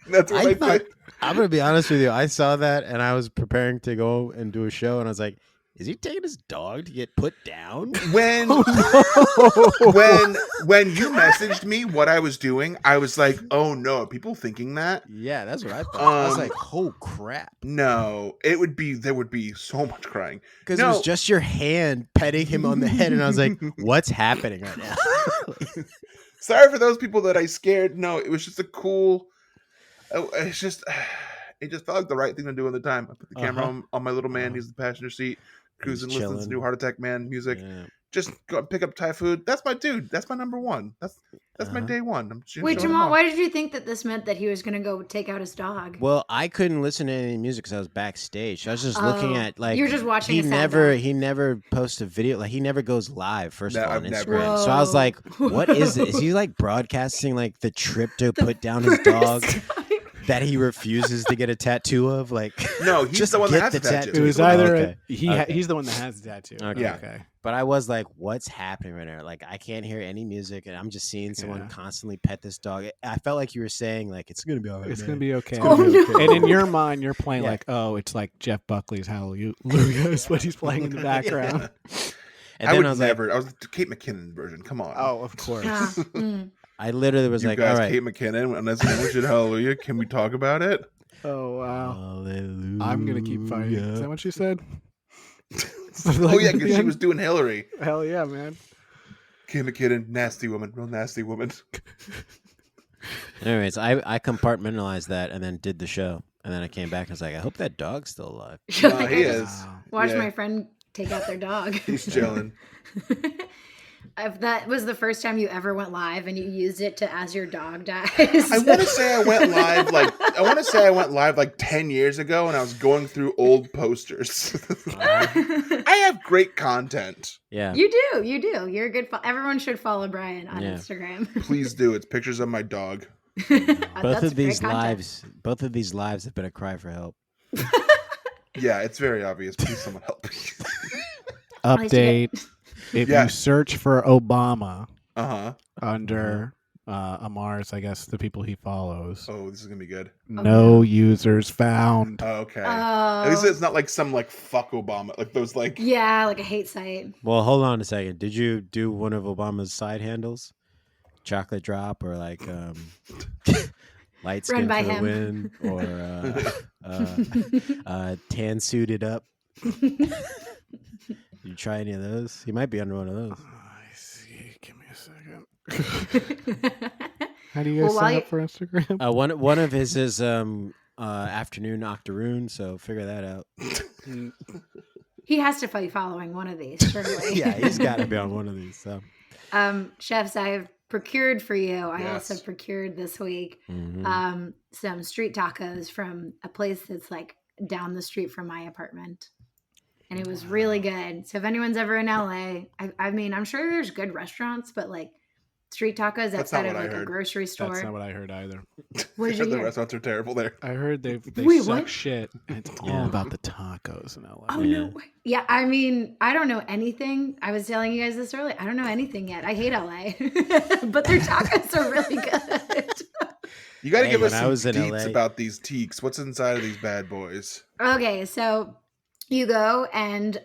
S5: That's what I
S2: thought-
S5: did.
S2: I'm gonna be honest with you. I saw that, and I was preparing to go and do a show, and I was like, "Is he taking his dog to get put down?"
S5: When
S2: Oh,
S5: when you messaged me what I was doing, I was like, oh no, are people thinking that?
S2: Yeah, that's what I thought. I was
S5: Um,
S2: like, "Oh crap!"
S5: No, there would be so much crying.
S2: Because it
S5: No.
S2: was just your hand petting him on the head, and I was like, "What's happening right now?"
S5: Sorry for those people that I scared. No, it was just a cool. It just felt like the right thing to do at the time. I put the camera
S2: Uh-huh.
S5: on my little man.
S2: Uh-huh.
S5: He's the passenger seat, cruising,
S2: He's
S5: listening to
S2: chilling.
S5: new Heart Attack Man music.
S2: Yeah.
S5: Just go pick up Thai food. That's my dude. That's my number one. That's my
S2: Uh-huh.
S5: day one.
S4: Wait,
S5: showing him
S4: Jamal,
S5: off.
S4: why did you think that this meant that he was going to go take out his dog?
S2: Well, I couldn't listen to any music because I was backstage. I was just looking
S4: Oh,
S2: at like
S4: you were just watching
S2: He
S4: a sad
S2: never
S4: dog.
S2: he never posts a video. Like he never goes live. First
S5: No,
S2: of all,
S5: I've
S2: on
S5: never.
S2: Instagram. So I was
S4: Whoa.
S2: like, "What is it? Is he like broadcasting like the trip to put down his dog that he refuses to get a tattoo of?" Like,
S5: No, he's
S2: just
S5: the one that
S2: get
S5: has the tattoo.
S3: It was
S2: Oh,
S3: either
S2: okay.
S3: he's the one that has the tattoo.
S2: Okay.
S5: Yeah.
S3: Okay.
S2: But I was like, what's happening right now? Like, I can't hear any music, and I'm just seeing someone
S3: Yeah.
S2: constantly pet this dog. I felt like you were saying, like, it's going to be all right,
S3: It's
S2: man.
S3: gonna be okay.
S4: gonna be
S3: man.
S4: okay.
S3: And in your mind, you're playing
S2: Yeah.
S3: like, oh, it's like Jeff Buckley's Hallelujah is what he's playing in the background.
S2: And
S5: I
S2: then
S5: would
S2: I was
S5: never. I was the Kate McKinnon version. Come on.
S3: Oh, of course.
S4: Yeah. Mm.
S2: like, I literally was
S5: you
S2: like,
S5: guys,
S2: all right.
S5: Kate McKinnon, and that's Hallelujah. Can we talk about it?
S3: Oh wow.
S2: Hallelujah.
S3: I'm gonna keep fighting. Is that what she said?
S5: Oh yeah, because she was doing Hillary.
S3: Hell yeah, man.
S5: Kate McKinnon, nasty woman, real nasty woman.
S2: Anyways, I compartmentalized that and then did the show. And then I came back and was like, I hope that dog's still alive.
S4: Like,
S5: He
S4: I
S5: is.
S4: just watched
S5: Yeah.
S4: my friend take out their dog.
S5: He's chilling.
S4: If that was the first time you ever went live and you used it to as your dog dies.
S5: I want to say I went live like 10 years ago, and I was going through old posters. I have great content.
S2: Yeah.
S4: You do. You're a good. Everyone should follow Brian on
S2: Yeah.
S4: Instagram.
S5: Please do. It's pictures of my dog.
S2: Both of these lives have been a cry for help.
S5: Yeah, it's very obvious. Please, someone help me.
S3: Update. If you
S5: Yes.
S3: search for Obama
S5: Uh-huh.
S3: under Amar's, I guess the people he follows,
S5: Oh, this is gonna be good.
S3: no users found.
S5: Oh, okay. At least
S4: Oh,
S5: it's not like some like fuck Obama, like those like.
S4: yeah, like a hate site.
S2: Well, hold on a second. Did you do one of Obama's side handles? Chocolate drop or like light skin
S4: by
S2: for the
S4: him.
S2: win or tan suited up? You try any of those? He might be under one of those.
S3: I see. Give me a second. How do you guys
S4: Well,
S3: sign
S4: while
S3: up for Instagram?
S2: One of his is afternoon octoroon, so figure that out.
S4: He has to be following one of these, surely.
S2: Yeah, he's got to be on one of these. So
S4: Chefs, I have procured for you. I
S5: Yes.
S4: also procured this week
S2: mhm.
S4: some street tacos from a place that's like down the street from my apartment. And it was really good. So if anyone's ever in LA, I mean, I'm sure there's good restaurants, but like street tacos
S5: That's
S4: outside
S5: not
S4: of
S5: what I
S4: like a
S5: heard.
S4: grocery
S3: That's not
S4: store.
S3: what I heard either.
S4: What did you
S5: The
S4: hear?
S5: restaurants are terrible there.
S3: I heard they
S4: Wait,
S3: suck
S4: what?
S3: shit, and it's all
S2: Yeah.
S3: about the tacos in LA.
S4: Oh
S2: Yeah.
S4: no! way. Yeah, I mean, I don't know anything. I was telling you guys this earlier. I don't know anything yet. I hate LA, but their tacos are really good.
S5: You got to
S2: Hey,
S5: give us
S2: when I
S5: some
S2: was in
S5: deets
S2: LA
S5: about these teaks. What's inside of these bad boys?
S4: Okay, so you go and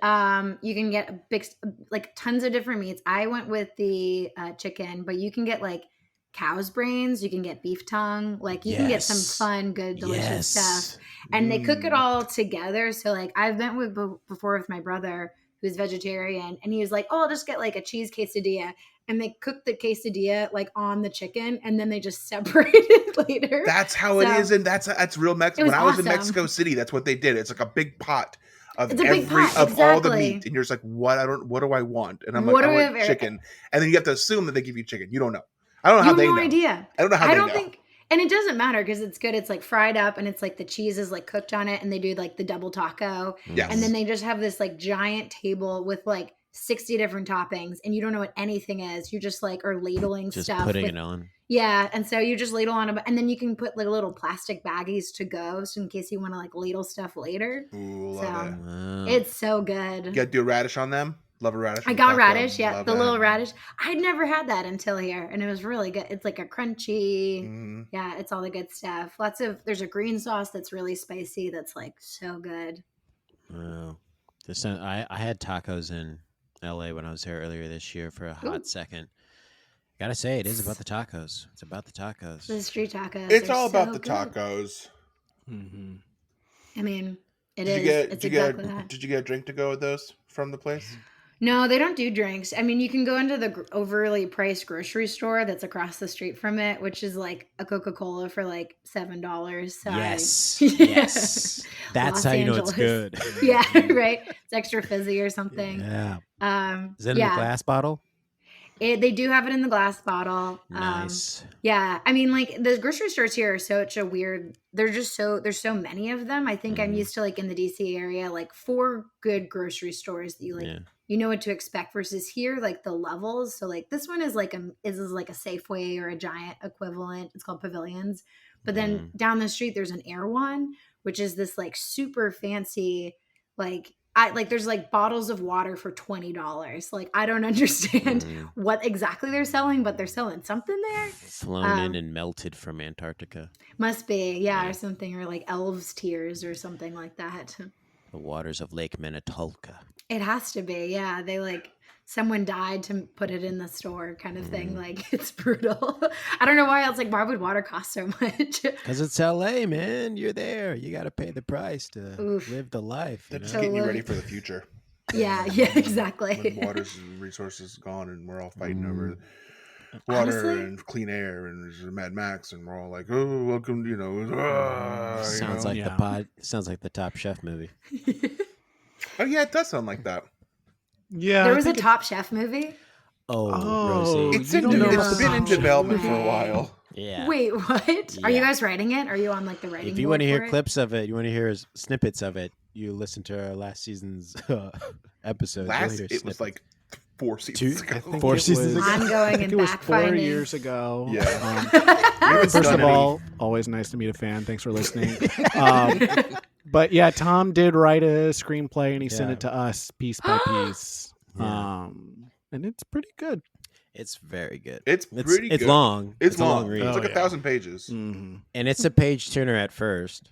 S4: you can get a big, like tons of different meats. I went with the chicken, but you can get like cow's brains. You can get beef tongue. Like you can get some
S2: Yes.
S4: fun, good, delicious
S2: Yes.
S4: stuff. And they cook it all together. So like I've been with before with my brother who's vegetarian, and he was like, "Oh, I'll just get like a cheese quesadilla." And they cook the quesadilla like on the chicken, and then they just separate it later.
S5: That's how it
S4: So-
S5: is, and that's real Mexico.
S4: It was
S5: When I was in
S4: awesome.
S5: Mexico City, that's what they did. It's like a big pot of
S4: It's a big pot,
S5: all the
S4: exactly.
S5: meat, and you're just like, what do I want? And I'm
S4: What
S5: like,
S4: do
S5: I
S4: we
S5: want
S4: have-
S5: chicken, and then you have to assume that they give you chicken. You don't know. I don't know
S4: You
S5: how
S4: have
S5: they
S4: no
S5: know.
S4: idea.
S5: I don't know how
S4: I
S5: they
S4: don't
S5: know.
S4: think, and it doesn't matter because it's good. It's like fried up, and it's like the cheese is like cooked on it, and they do like the double taco,
S5: Yes.
S4: and then they just have this like giant table with like 60 different toppings, and you don't know what anything is. You just like are ladling
S2: Just
S4: stuff.
S2: putting
S4: with-
S2: it on.
S4: Yeah, and so you just ladle on, and then you can put like little plastic baggies to go, so in case you want to like ladle stuff later.
S5: Ooh, love
S4: So-
S5: it.
S2: Wow.
S4: It's so good.
S5: You got to do a radish on them. Love a radish.
S4: I
S5: on
S4: got
S5: taco.
S4: radish, yeah,
S5: Love
S4: the
S5: it.
S4: little radish. I'd never had that until here, and it was really good. It's like a crunchy.
S5: Mhm.
S4: Yeah, it's all the good stuff. There's a green sauce that's really spicy. That's like so good.
S2: Wow. I had tacos in LA when I was here earlier this year for a hot
S4: Ooh.
S2: second. Gotta say, it is about the tacos. It's about the tacos.
S4: The street tacos.
S5: It's
S4: are
S5: all about
S4: so
S5: the
S4: good.
S5: tacos.
S3: Mm-hmm.
S4: I mean, it
S5: Did
S4: is.
S5: you get?
S4: It's
S5: Did you
S4: exactly
S5: get?
S4: that.
S5: Did you get a drink to go with those from the place?
S4: No, they don't do drinks. I mean, you can go into the overly priced grocery store that's across the street from it, which is like a Coca-Cola for like $7. So
S2: Yes.
S4: Yeah.
S2: Yes. That's
S4: Los
S2: how you know it's
S4: Angeles.
S2: good.
S4: Yeah, right. It's extra fizzy or something.
S2: Yeah. Is it in
S4: yeah.
S2: a glass bottle?
S4: They do have it in the glass bottle.
S2: Nice.
S4: Yeah, I mean, like the grocery stores here are such a weird. There's so many of them. I think I'm
S2: Mhm.
S4: used to like in the DC area, like 4 good grocery stores that you like.
S2: Yeah.
S4: You know what to expect versus here, like the levels. So like this one is like a Safeway or a Giant equivalent. It's called Pavilions. But then down the street there's an Air One, which is this like super fancy, like there's like bottles of water for $20. Like, I don't understand what exactly they're selling, but they're selling something there.
S2: Flown in and melted from Antarctica.
S4: Must be, yeah, or something, or like elves' tears or something like that.
S2: The waters of Lake Minnetonka.
S4: It has to be, yeah. They like someone died to put it in the store, kind of thing. Like, it's brutal. I don't know why else. Like, why would water cost so much?
S2: Because it's LA, man. You're there. You got to pay the price to live the life.
S5: They're just
S4: know?
S5: getting you ready for the future.
S4: Yeah, exactly.
S5: When water's resources gone and we're all fighting over water
S4: Honestly?
S5: and clean air and there's Mad Max and we're all like, oh, welcome,
S2: Sounds like sounds like the Top Chef movie.
S5: Oh yeah, it does sound like that.
S3: Yeah,
S4: There was a Top Chef movie.
S2: Oh, Rosie.
S5: It's
S3: you don't know about
S5: been in
S3: Top Chef.
S5: development for a
S4: Way.
S5: while.
S2: Yeah.
S4: Wait, what? Are you
S2: Yeah.
S4: guys writing it? Are you on like the writing?
S2: If you
S4: board
S2: want to hear
S4: for it?
S2: clips of it, you want to hear snippets of it, you listen to our last season's episode.
S5: It was like 4 seasons ago.
S3: I think
S2: 4
S3: it
S2: seasons
S3: was-
S2: ago.
S4: Ongoing
S3: I think
S4: and
S3: it was
S4: back
S3: 4
S4: finding.
S3: years ago.
S5: Yeah.
S3: First of all, always nice to meet a fan. Thanks for listening. But yeah, Tom did write a screenplay and he sent
S2: Yeah.
S3: it to us piece by piece.
S2: Yeah.
S3: And it's pretty good.
S2: It's very good.
S5: It's pretty
S2: It's
S5: good.
S2: long.
S5: It's
S2: a
S5: long.
S2: read.
S5: It's like
S3: Oh,
S5: 1,000 pages.
S3: Mm-hmm.
S2: And it's a page turner at first.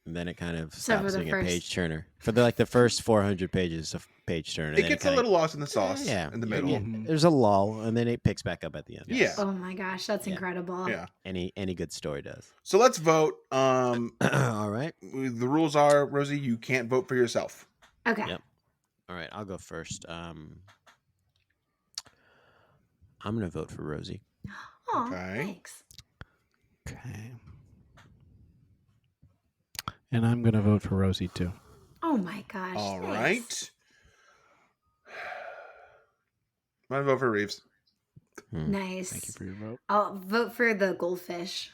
S2: And then it kind of
S4: So for
S2: stops
S4: the
S2: being
S4: first-
S2: a page turner. For the first 400 pages of page turner.
S5: It gets a little lost in the sauce in the middle.
S3: Mm-hmm.
S2: There's a lull, and then it picks back up at the end.
S5: Yeah.
S4: Oh my gosh, that's
S2: Yeah.
S4: incredible.
S5: Yeah.
S2: Any good story does.
S5: So let's vote.
S2: All right.
S5: The rules are, Rosie, you can't vote for yourself.
S4: Okay.
S2: Yep. All right, I'll go first. I'm going to vote for Rosie.
S4: Oh,
S5: Okay.
S4: thanks.
S3: Okay. And I'm going to vote for Rosie too.
S4: Oh my gosh.
S5: All
S4: thanks.
S5: right. I'm going to vote for Reeves.
S4: Nice.
S3: Thank you for your vote.
S4: I'll vote for the goldfish.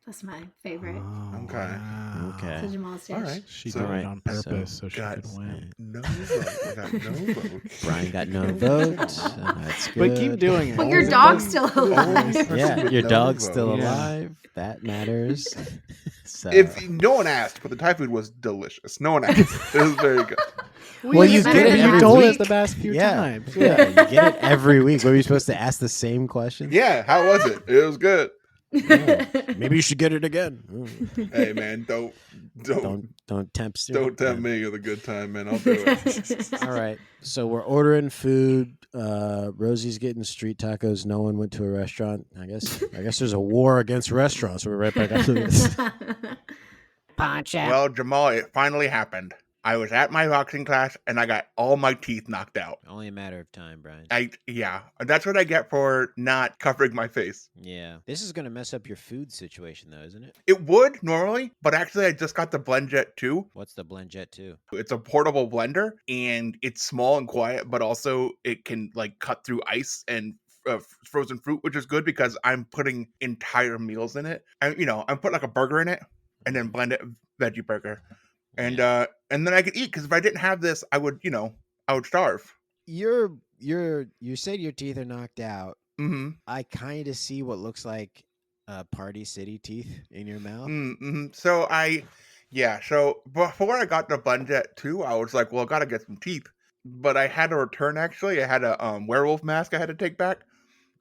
S4: That's my favorite.
S5: Okay.
S3: Wow.
S2: Okay.
S4: To Jamal's dish.
S5: All right.
S3: She
S5: So-
S3: did
S2: Alright,
S3: it on purpose so, she
S5: got-
S3: could win.
S5: No vote. I got no vote.
S2: Brian got no vote. That's good.
S3: But keep doing it.
S4: But your
S5: Only
S4: dog's
S5: one-
S4: still
S5: only
S4: alive.
S5: person
S2: Yeah,
S5: with
S2: your
S5: no
S2: dog's
S5: vote.
S2: still
S3: Yeah.
S2: alive. That matters. So.
S5: If no one asked, but the Thai food was delicious. No one asked. It was very good.
S2: Well, you
S4: better
S2: get it
S4: than
S3: You
S2: every
S4: last
S3: told
S2: week.
S3: us the past few
S2: Yeah.
S3: times.
S2: Yeah, you get it every week. Were we supposed to ask the same question?
S5: Yeah, how was it? It was good.
S2: Maybe you should get it again.
S5: Hey man, don't
S2: Don't tempt.
S5: tempt me with a good time, man. I'll do it.
S2: All right, so we're ordering food. Rosie's getting street tacos. No one went to a restaurant. I guess there's a war against restaurants. We're right back after this.
S5: Well, Jamal, it finally happened. I was at my boxing class and I got all my teeth knocked out.
S2: Only a matter of time, Brian.
S5: That's what I get for not covering my face.
S2: Yeah, this is gonna mess up your food situation, though, isn't it?
S5: It would normally, but actually I just got the BlendJet 2.
S2: What's the BlendJet 2?
S5: It's a portable blender and it's small and quiet, but also it can like cut through ice and frozen fruit, which is good because I'm putting entire meals in it. I'm putting like a burger in it and then blend it veggie burger. And and then I could eat, because if I didn't have this, I would starve.
S2: You said your teeth are knocked out.
S5: Mm-hmm.
S2: I kind of see what looks like Party City teeth in your mouth.
S5: Mm-hmm. So before I got the BlendJet 2, I was like, well, I gotta get some teeth. But I had to return, actually. I had a werewolf mask I had to take back.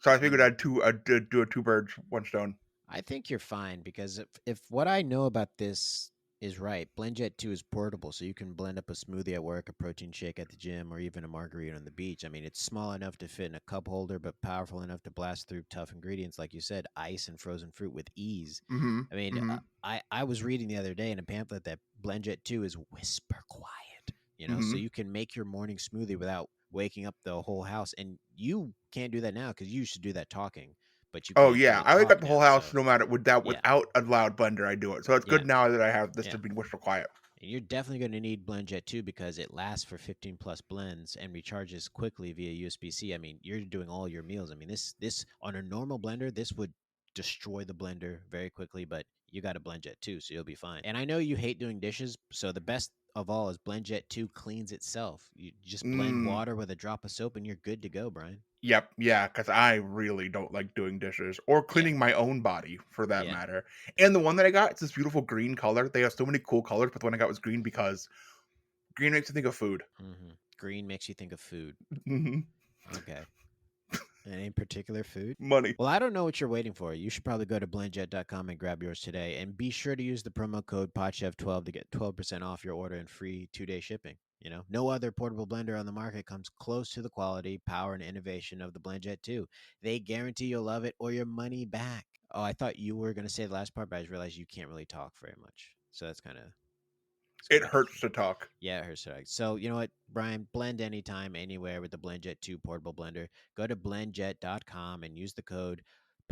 S5: So I figured I'd do a 2 birds, 1 stone.
S2: I think you're fine, because if what I know about this is right, BlendJet 2 is portable, so you can blend up a smoothie at work, a protein shake at the gym, or even a margarita on the beach. I mean, it's small enough to fit in a cup holder, but powerful enough to blast through tough ingredients, like you said, ice and frozen fruit with ease.
S5: Mm-hmm.
S2: I mean, I was reading the other day in a pamphlet that BlendJet 2 is whisper quiet, so you can make your morning smoothie without waking up the whole house. And you can't do that now because you used to do that talking. But you
S5: Oh
S2: can't
S5: yeah,
S2: really
S5: I wake
S2: talk
S5: up the whole
S2: now,
S5: house
S2: so-
S5: no matter without a loud blender. I do it, so it's good now that I have this to be whisper quiet.
S2: And you're definitely going to need BlendJet 2 because it lasts for 15 plus blends and recharges quickly via USB-C. I mean, you're doing all your meals. I mean, this on a normal blender, this would destroy the blender very quickly, but you got a BlendJet 2, so you'll be fine. And I know you hate doing dishes, so the best of all is BlendJet 2 cleans itself. You just blend water with a drop of soap and you're good to go, Brian.
S5: Yep, yeah, because I really don't like doing dishes or cleaning my own body, for that matter. And the one that I got, it's this beautiful green color. They have so many cool colors, but the one I got was green because Green makes me think of food.
S2: Green makes you think of food.
S5: Mm-hmm.
S2: Okay. Any particular food?
S5: Money.
S2: Well, I don't know what you're waiting for. You should probably go to blendjet.com and grab yours today. And be sure to use the promo code PODCHEF12 to get 12% off your order and free 2-day shipping. You know, no other portable blender on the market comes close to the quality, power, and innovation of the BlendJet 2. They guarantee you'll love it or your money back. Oh, I thought you were going to say the last part, but I just realized you can't really talk very much. So that's kind of...
S5: It hurts to talk.
S2: Yeah, it hurts to talk. So, you know what, Brian? Blend anytime, anywhere with the BlendJet 2 portable blender. Go to blendjet.com and use the code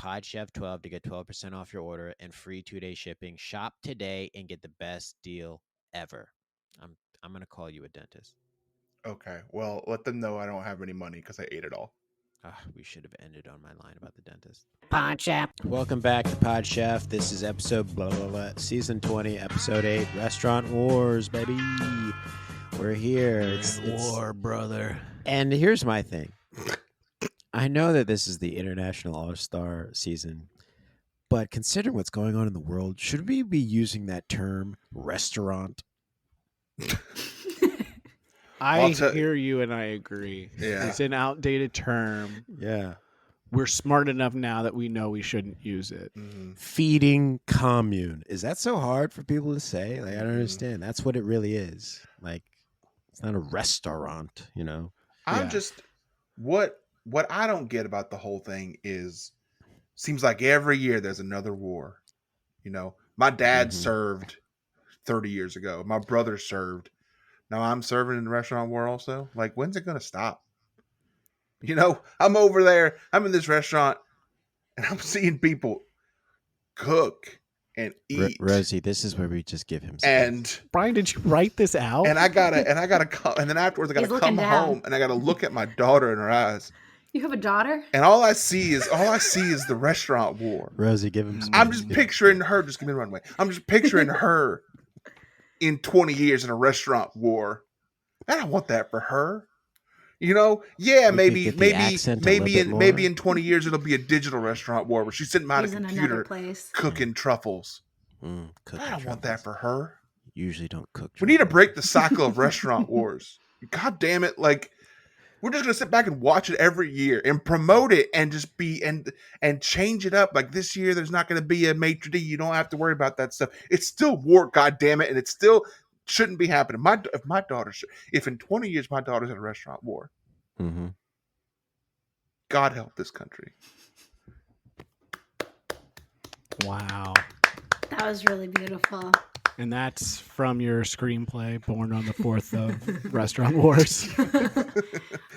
S2: PODCHEF12 to get 12% off your order and free 2-day shipping. Shop today and get the best deal ever. I'm going to call you a dentist.
S5: Okay. Well, let them know I don't have any money because I ate it all.
S2: We should have ended on my line about the dentist.
S6: Pod Chef.
S2: Welcome back to Pod Chef. This is episode blah, blah, blah, season 20, episode 8, Restaurant Wars, baby. We're here. It's
S3: war, brother.
S2: And here's my thing. I know that this is the International All-Star season, but considering what's going on in the world, should we be using that term restaurant?
S3: I hear you and I agree.
S5: Yeah.
S3: It's an outdated term.
S2: Yeah.
S3: We're smart enough now that we know we shouldn't use it.
S5: Mm-hmm.
S2: Feeding commune. Is that so hard for people to say? Like, I don't understand. That's what it really is. Like, it's not a restaurant, you know?
S5: I'm just... What I don't get about the whole thing is... Seems like every year there's another war. You know? My dad served 30 years ago. My brother served. Now I'm serving in the restaurant war also. Like, when's it going to stop? You know, I'm over there. I'm in this restaurant, and I'm seeing people cook and eat.
S2: Rosie, this is where we just give him space.
S5: And
S3: Brian, did you write this out?
S5: and then afterwards I gotta come home and I gotta look at my daughter in her eyes.
S4: You have a daughter?
S5: And all I see is the restaurant war.
S2: Rosie, give him space.
S5: I'm just picturing her. Just give me the runway. I'm just picturing her in 20 years in a restaurant war. I don't want that for her. You know, yeah, maybe in 20 years it'll be a digital restaurant war where she's sitting behind a computer cooking truffles. I don't want that for her.
S2: Usually don't cook.
S5: We need to break the cycle of restaurant wars. God damn it! Like, we're just gonna sit back and watch it every year and promote it and just be and change it up. Like, this year there's not gonna be a maitre d'. You don't have to worry about that stuff. It's still war. God damn it! And it still shouldn't be happening. If in 20 years my daughter's in a restaurant war, God help this country.
S3: Wow.
S4: That was really beautiful.
S3: And that's from your screenplay, Born on the 4th of Restaurant Wars.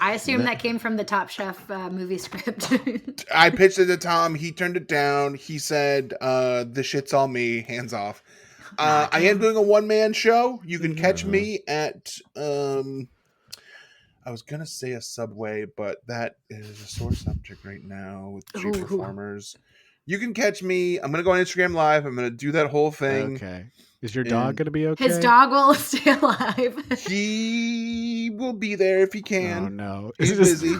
S4: I assume that came from the Top Chef movie script.
S5: I pitched it to Tom. He turned it down. He said, the shit's all me. Hands off. I am doing a one-man show. You can catch me at... I was going to say a Subway, but that is a sore subject right now with cheap performers. You can catch me. I'm going to go on Instagram Live. I'm going to do that whole thing.
S3: Okay. Is your dog going to be okay?
S4: His dog will stay alive.
S5: He will be there if he can.
S3: Oh, no.
S5: He's busy.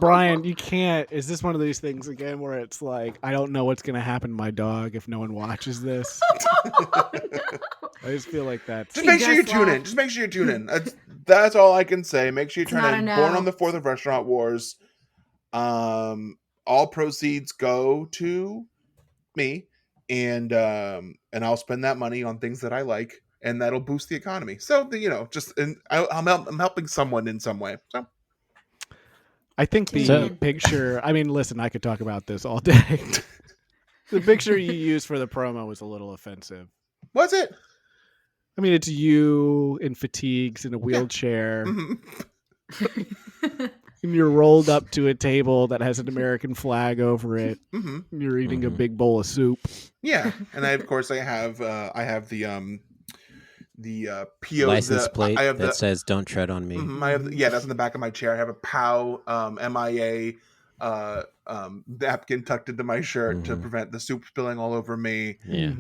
S3: Brian, you can't. Is this one of these things again where it's like, I don't know what's going to happen to my dog if no one watches this? I just feel like that's...
S5: Just make sure you tune in. Just make sure you tune in. That's all I can say. Make sure you tune in. Born on the 4th of Restaurant Wars. All proceeds go to me, and I'll spend that money on things that I like, and that'll boost the economy. So, I'm helping someone in some way. So,
S3: I think the picture. I mean, listen, I could talk about this all day. The picture you used for the promo was a little offensive.
S5: Was it?
S3: I mean, it's you in fatigues in a wheelchair. And you're rolled up to a table that has an American flag over it. And you're eating a big bowl of soup.
S5: Yeah, and I have the PO
S2: license plate that says "Don't tread on me."
S5: I have that's in the back of my chair. I have a POW MIA napkin tucked into my shirt to prevent the soup spilling all over me.
S2: Yeah.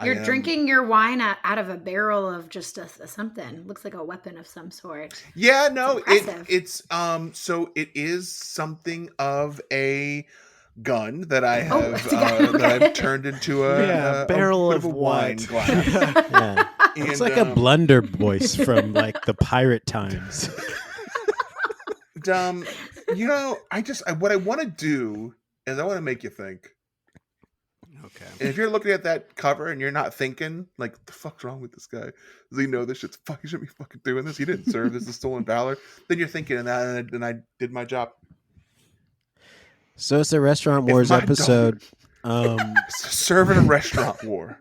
S4: You're drinking your wine out of a barrel of just something. Looks like a weapon of some sort.
S5: Yeah, no, it's so it is something of a gun that I have that I've turned into a
S3: barrel of
S5: wine glass.
S2: It's like a blunder voice from like the pirate times.
S5: You know, what I want to do is I want to make you think.
S3: Okay.
S5: And if you're looking at that cover and you're not thinking, like, what the fuck's wrong with this guy? Does he know this shit's fucking? He shouldn't be fucking doing this. He didn't serve. This is stolen valor. Then you're thinking of that, and I did my job.
S2: So it's a Restaurant Wars episode.
S5: Serving a restaurant war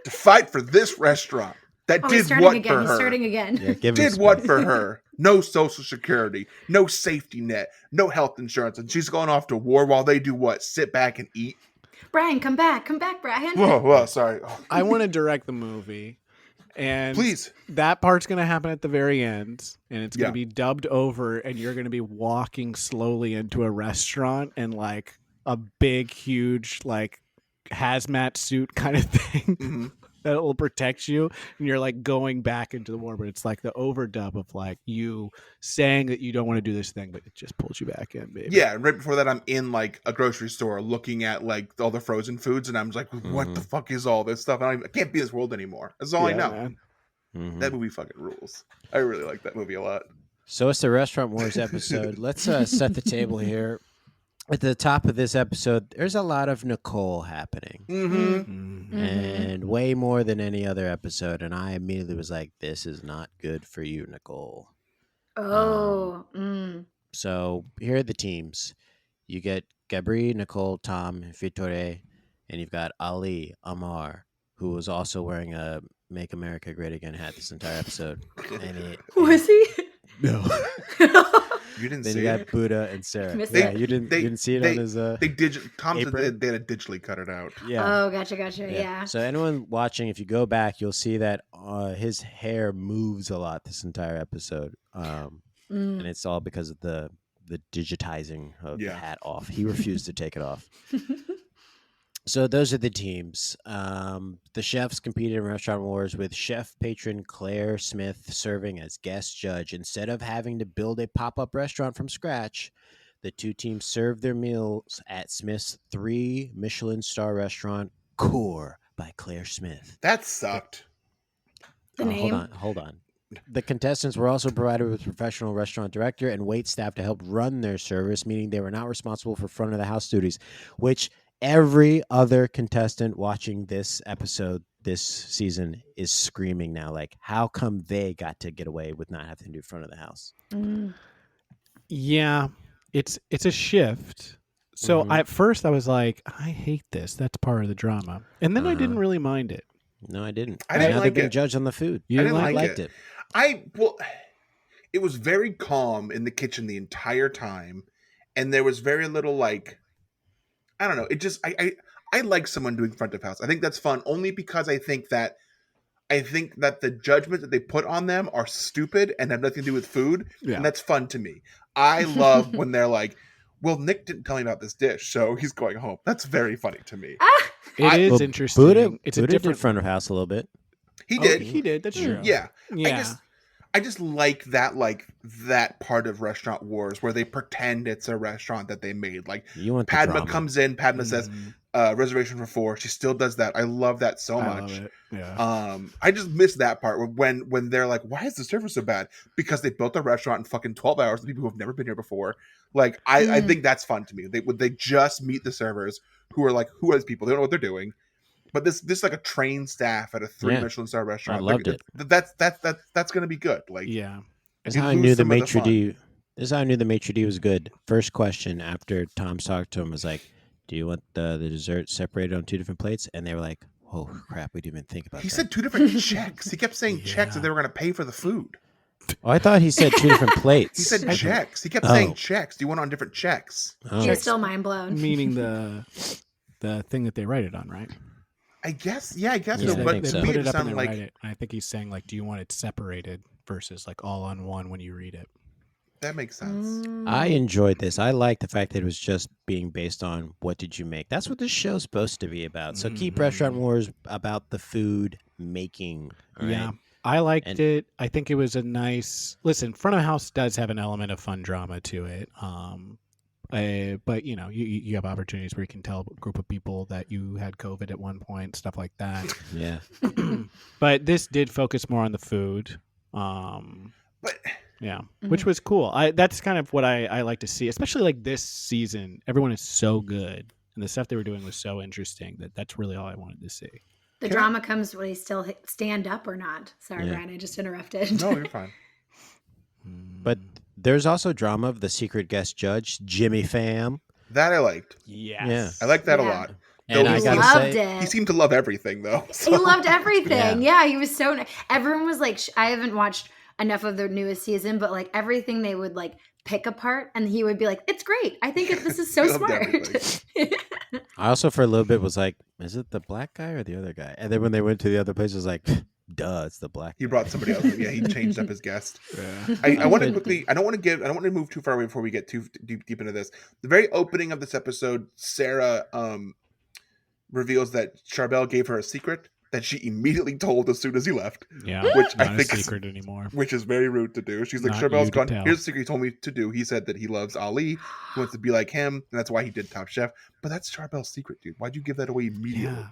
S5: to fight for this restaurant that did what for her.
S4: He's starting again.
S2: Yeah,
S5: did what for her? No social security, no safety net, no health insurance, and she's going off to war while they do what? Sit back and eat.
S4: Brian, come back, Brian.
S5: Whoa, sorry. Oh.
S3: I want to direct the movie, and
S5: please,
S3: that part's going to happen at the very end, and it's going to be dubbed over, and you're going to be walking slowly into a restaurant, and like a big, huge, like hazmat suit kind of thing that will protect you, and you're like going back into the war, but it's like the overdub of like you saying that you don't want to do this thing, but it just pulls you back in, baby.
S5: Yeah, and right before that, I'm in like a grocery store looking at like all the frozen foods, and I'm like, what the fuck is all this stuff? I can't be in this world anymore. That's all I know. That movie fucking rules. I really like that movie a lot.
S2: So it's the Restaurant Wars episode. Let's set the table here. At the top of this episode, there's a lot of Nicole happening. And way more than any other episode. And I immediately was like, this is not good for you, Nicole. So here are the teams. You get Gabri, Nicole, Tom, Vittore, and you've got Ali, Amar, who was also wearing a Make America Great Again hat this entire episode.
S4: Was he?
S2: No.
S5: You didn't
S2: then
S5: see
S2: you got
S5: it?
S2: Buddha and Sarah.
S4: Yeah,
S2: you didn't see it on his
S5: Tom said
S2: apron?
S5: they had to digitally cut it out.
S2: Yeah.
S4: Oh, gotcha. Yeah.
S2: So anyone watching, if you go back, you'll see that his hair moves a lot this entire episode, and it's all because of the digitizing of the hat off. He refused to take it off. So those are the teams. The chefs competed in Restaurant Wars with chef patron Claire Smith serving as guest judge. Instead of having to build a pop-up restaurant from scratch, the two teams served their meals at Smith's 3 Michelin star restaurant, Core by Claire Smith.
S5: That sucked.
S4: The name?
S2: Hold on. The contestants were also provided with professional restaurant director and wait staff to help run their service, meaning they were not responsible for front of the house duties, which every other contestant watching this episode this season is screaming now, like, how come they got to get away with not having to do front of the house?
S3: Yeah, it's a shift. So at first I was like, I hate this. That's part of the drama. And then I didn't really mind it.
S2: No, I didn't.
S5: I didn't
S2: now
S5: like
S2: they're being
S5: it.
S2: judged on the food.
S3: You didn't
S5: I
S3: like
S5: liked
S2: it.
S5: It was very calm in the kitchen the entire time, and there was very little like, I don't know. It just I like someone doing front of house. I think that's fun only because I think that the judgment that they put on them are stupid and have nothing to do with food, and that's fun to me. I love when they're like, well, Nick didn't tell me about this dish, so he's going home. That's very funny to me.
S3: It is interesting.
S2: Buddha,
S3: It's
S2: Buddha
S3: a different
S2: did front of house a little bit.
S5: He did.
S3: He did. That's true.
S5: Yeah.
S3: Yeah.
S5: I just like that part of Restaurant Wars where they pretend it's a restaurant that they made. Like
S2: You want the
S5: Padma
S2: drama.
S5: comes in, Padma says, reservation for 4. She still does that. I love that so
S3: I
S5: much.
S3: love it. Yeah.
S5: I just miss that part when they're like, why is the service so bad? Because they built a restaurant in fucking 12 hours with people who have never been here before. Like, I think that's fun to me. They just meet the servers who are like, who are these people? They don't know what they're doing. But this is like a trained staff at a 3 Michelin star restaurant.
S2: I loved it.
S5: That's going to be good. Like,
S3: Yeah.
S2: This is
S5: you
S2: how I
S5: lose
S2: knew the
S5: some of the
S2: maitre
S5: fun.
S2: d'. This is how I knew the maitre d' was good. First question after Tom talked to him was like, "Do you want the dessert separated on 2 different plates?" And they were like, "Oh crap, we didn't even think about
S5: He
S2: that."
S5: said 2 different checks. He kept saying checks that they were going to pay for the food.
S2: Oh, I thought he said 2 different plates.
S5: He said checks. He kept saying checks. Do you want it on different checks?
S2: Oh.
S4: He was still mind blown.
S3: Meaning the thing that they write it on, right?
S5: I guess. Yeah, I guess.
S2: Yeah,
S5: so,
S2: I
S5: but
S2: think
S3: They
S2: so.
S5: to me,
S3: put it up and
S5: sounded
S3: they
S5: like
S3: write it. And I think he's saying, like, do you want it separated versus like all on one when you read it?
S5: that makes sense.
S2: I enjoyed this. I like the fact that it was just being based on what did you make. That's what this show's supposed to be about. So keep Restaurant Wars about the food making. all
S3: Yeah.
S2: right?
S3: I liked
S2: And-
S3: it. I think it was a nice listen. Front of house does have an element of fun drama to it. But you have opportunities where you can tell a group of people that you had COVID at one point, stuff like that.
S2: Yeah.
S3: But this did focus more on the food.
S5: But
S3: Yeah, which was cool. That's kind of what I like to see, especially like this season. Everyone is so good, and the stuff they were doing was so interesting that's really all I wanted to see.
S4: The drama comes when they still stand up or not. Sorry, Brian, I just interrupted.
S5: No, you're fine.
S2: But there's also drama of the secret guest judge, Jimmy Pham.
S5: That I liked.
S3: Yes.
S2: Yeah.
S5: I like that a lot.
S2: And I gotta
S4: loved
S2: say,
S4: it.
S5: He seemed to love everything, though. So.
S4: He loved everything.
S2: Yeah.
S4: Yeah, he was so. Everyone was like, I haven't watched enough of the newest season, but like everything they would like pick apart, and he would be like, "It's great. I think this is so
S5: He loved
S4: smart."
S5: everything.
S2: I also for a little bit was like, is it the black guy or the other guy? And then when they went to the other place, it was like, duh, it's the black
S5: He
S2: guy.
S5: brought somebody else. Yeah, he changed up his guest.
S3: Yeah.
S5: I want to quickly. I don't want to move too far away before we get too deep into this. The very opening of this episode, Sarah reveals that Charbel gave her a secret that she immediately told as soon as he left.
S3: Yeah,
S5: Which
S3: not
S5: I
S3: a
S5: think
S3: secret anymore.
S5: which is very rude to do. She's like,
S3: Not
S5: Charbel's
S3: you to
S5: gone.
S3: tell.
S5: Here's the secret he told me to do. He said that he loves Ali. He wants to be like him, and that's why he did Top Chef. But that's Charbel's secret, dude. Why'd you give that away immediately?
S3: Yeah.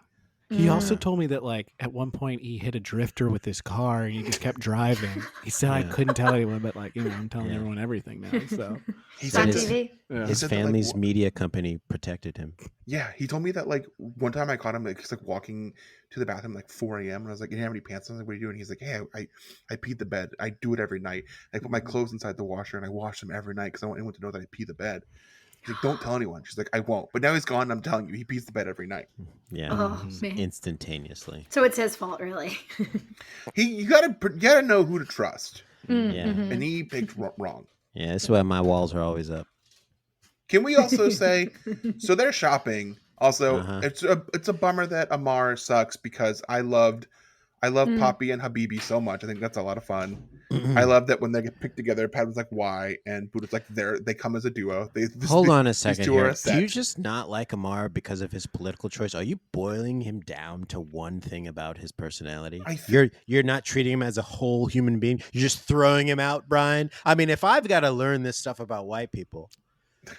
S3: He also told me that like at one point he hit a drifter with his car and he just kept driving. He said I couldn't tell anyone, but like I'm telling everyone everything now. So
S5: He
S4: It's on
S5: said that-
S4: TV.
S3: yeah.
S2: His
S5: said that, like,
S2: family's media company protected him.
S5: Yeah, he told me that like one time I caught him like he's like walking to the bathroom like 4 a.m. and I was like, "You didn't have any pants on?" I was like, "What are you doing?" He's like, "Hey, I peed the bed. I do it every night. I put my clothes inside the washer and I wash them every night because I want anyone to know that I pee the bed." He's like, "Don't tell anyone." She's like, "I won't." But now he's gone. And I'm telling you, he pees the bed every night.
S2: Yeah.
S4: Oh man.
S2: Instantaneously.
S4: So it's his fault, really.
S5: You gotta know who to trust,
S2: Yeah.
S5: and he picked wrong.
S2: Yeah, that's why my walls are always up.
S5: Can we also say, so they're shopping. Also,
S2: Uh-huh.
S5: it's a bummer that Amar sucks because I love Poppy and Habibi so much. I think that's a lot of fun. I love that when they get picked together, Pat was like, "Why?" and Buddha's like, they come as a duo.
S2: Hold on a
S5: these
S2: second
S5: two are
S2: here.
S5: a
S2: Do
S5: set.
S2: you just not like Amar because of his political choice? Are you boiling him down to one thing about his personality?
S5: I thi-
S2: You're not treating him as a whole human being. You're just throwing him out, Brian. I mean, if I've got to learn this stuff about white people,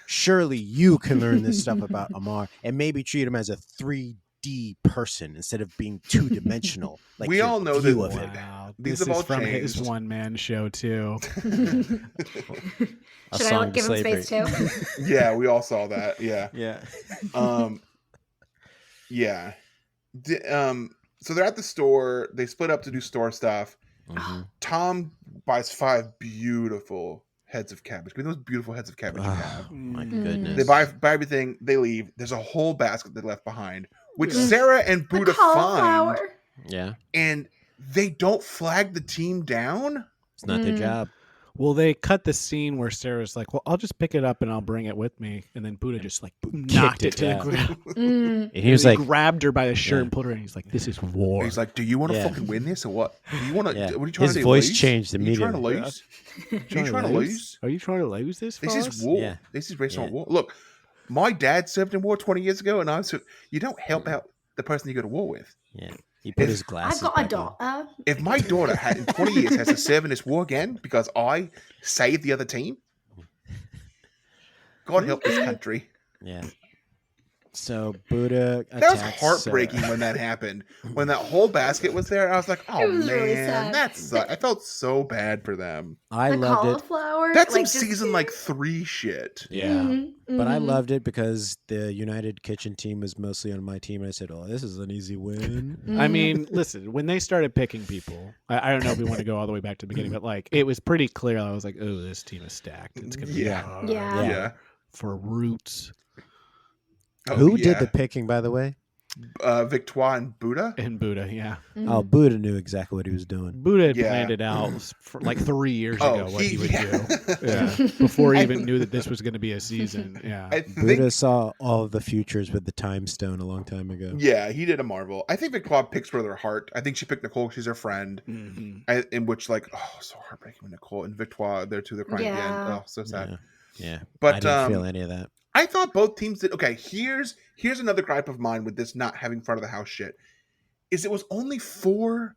S2: surely you can learn this stuff about Amar and maybe treat him as a 3D person instead of being two-dimensional. Like
S5: We
S2: your
S5: all know
S2: view
S5: that-
S2: of him.
S3: Wow.
S5: These
S3: This
S5: have
S3: is
S5: all
S3: from his
S5: changed.
S3: one-man show too.
S2: A
S4: Should
S2: song
S4: I
S2: to
S4: give him
S2: slavery.
S4: space too?
S5: Yeah, we all saw that. Yeah.
S2: Yeah.
S5: Yeah. So they're at the store. They split up to do store stuff.
S2: Mhm.
S5: Tom buys 5 beautiful heads of cabbage. I mean, those beautiful heads of cabbage you
S2: Oh,
S5: have.
S2: my
S4: Mm.
S2: goodness.
S5: They buy everything. They leave. There's a whole basket they left behind, which Sarah and
S4: The
S5: Buddha find,
S4: cauliflower.
S2: Yeah.
S5: and they don't flag the team down.
S2: It's not their
S4: Mm.
S2: job.
S3: Well, they cut the scene where Sarah's like, "Well, I'll just pick it up and I'll bring it with me," and then Buddha just like knocked it to the
S2: down.
S3: ground.
S4: Mm.
S2: And he was like,
S3: grabbed her by the shirt
S2: Yeah.
S3: and pulled her in. He's like, "This is war."
S5: He's like, "Do you want to
S2: Yeah.
S5: fucking win this or what? Do you want to?
S2: Yeah.
S5: What are you trying
S2: His
S5: to do?
S2: voice
S5: lose?
S2: changed
S5: Are you trying to
S2: immediately.
S5: lose? Are you trying to lose?
S3: Are you trying to lose this?
S5: This
S3: for
S5: is
S3: us?
S5: war.
S2: Yeah.
S5: This is restaurant
S2: Yeah.
S5: war. Look, my dad served in war 20 years ago, and you don't help out the person you go to war with.
S2: Yeah. He put his
S4: I've
S2: glasses
S4: got a
S2: back on.
S4: daughter.
S5: If my daughter in 20 years has to serve in this war again because I saved the other team, God help this country.
S2: Yeah. So Buddha
S5: That was
S2: attacks
S5: heartbreaking
S2: Sarah.
S5: when that happened. When that whole basket was there, I was like, "Oh
S4: It was
S5: man,
S4: really sad.
S5: that sucked." I felt so bad for them.
S2: I
S4: The
S2: loved it.
S4: cauliflower.
S5: That's
S4: like,
S5: some
S4: just-
S5: season like 3 shit.
S3: Yeah.
S4: Mhm,
S2: But I
S4: mhm.
S2: loved it because the United Kitchen team was mostly on my team. And I said, "Oh, this is an easy win."
S3: I mean, listen, when they started picking people, I don't know if we want to go all the way back to the beginning, but like it was pretty clear. I was like, "Oh, this team is stacked. It's gonna be
S5: Yeah.
S3: hard
S4: Yeah.
S5: Yeah.
S3: for Roots
S5: Oh,
S2: Who
S5: yeah.
S2: did the picking, by the way?
S5: Victoire and Buddha?
S3: and Buddha." Yeah,
S2: Oh, Buddha knew exactly what he was doing.
S3: Buddha had
S5: Yeah.
S3: planned it out for like 3 years
S5: Oh,
S3: ago what he would
S5: yeah.
S3: do. Yeah, before he even knew that this was going to be a season. Yeah,
S5: I
S2: Buddha
S5: think,
S2: saw all of the futures with the time stone a long time ago.
S5: yeah, he did a Marvel. I think Victoire picks for their heart. I think she picked Nicole. She's her friend.
S3: Mhm.
S5: In which, like, oh, so heartbreaking when Nicole and Victoire, they're two, they're crying at the end.
S4: Yeah.
S5: Oh, so sad.
S2: Yeah. Yeah.
S5: But
S2: I didn't feel any of that.
S5: I thought both teams did okay. Here's another gripe of mine with this not having front of the house shit. Is it was only 4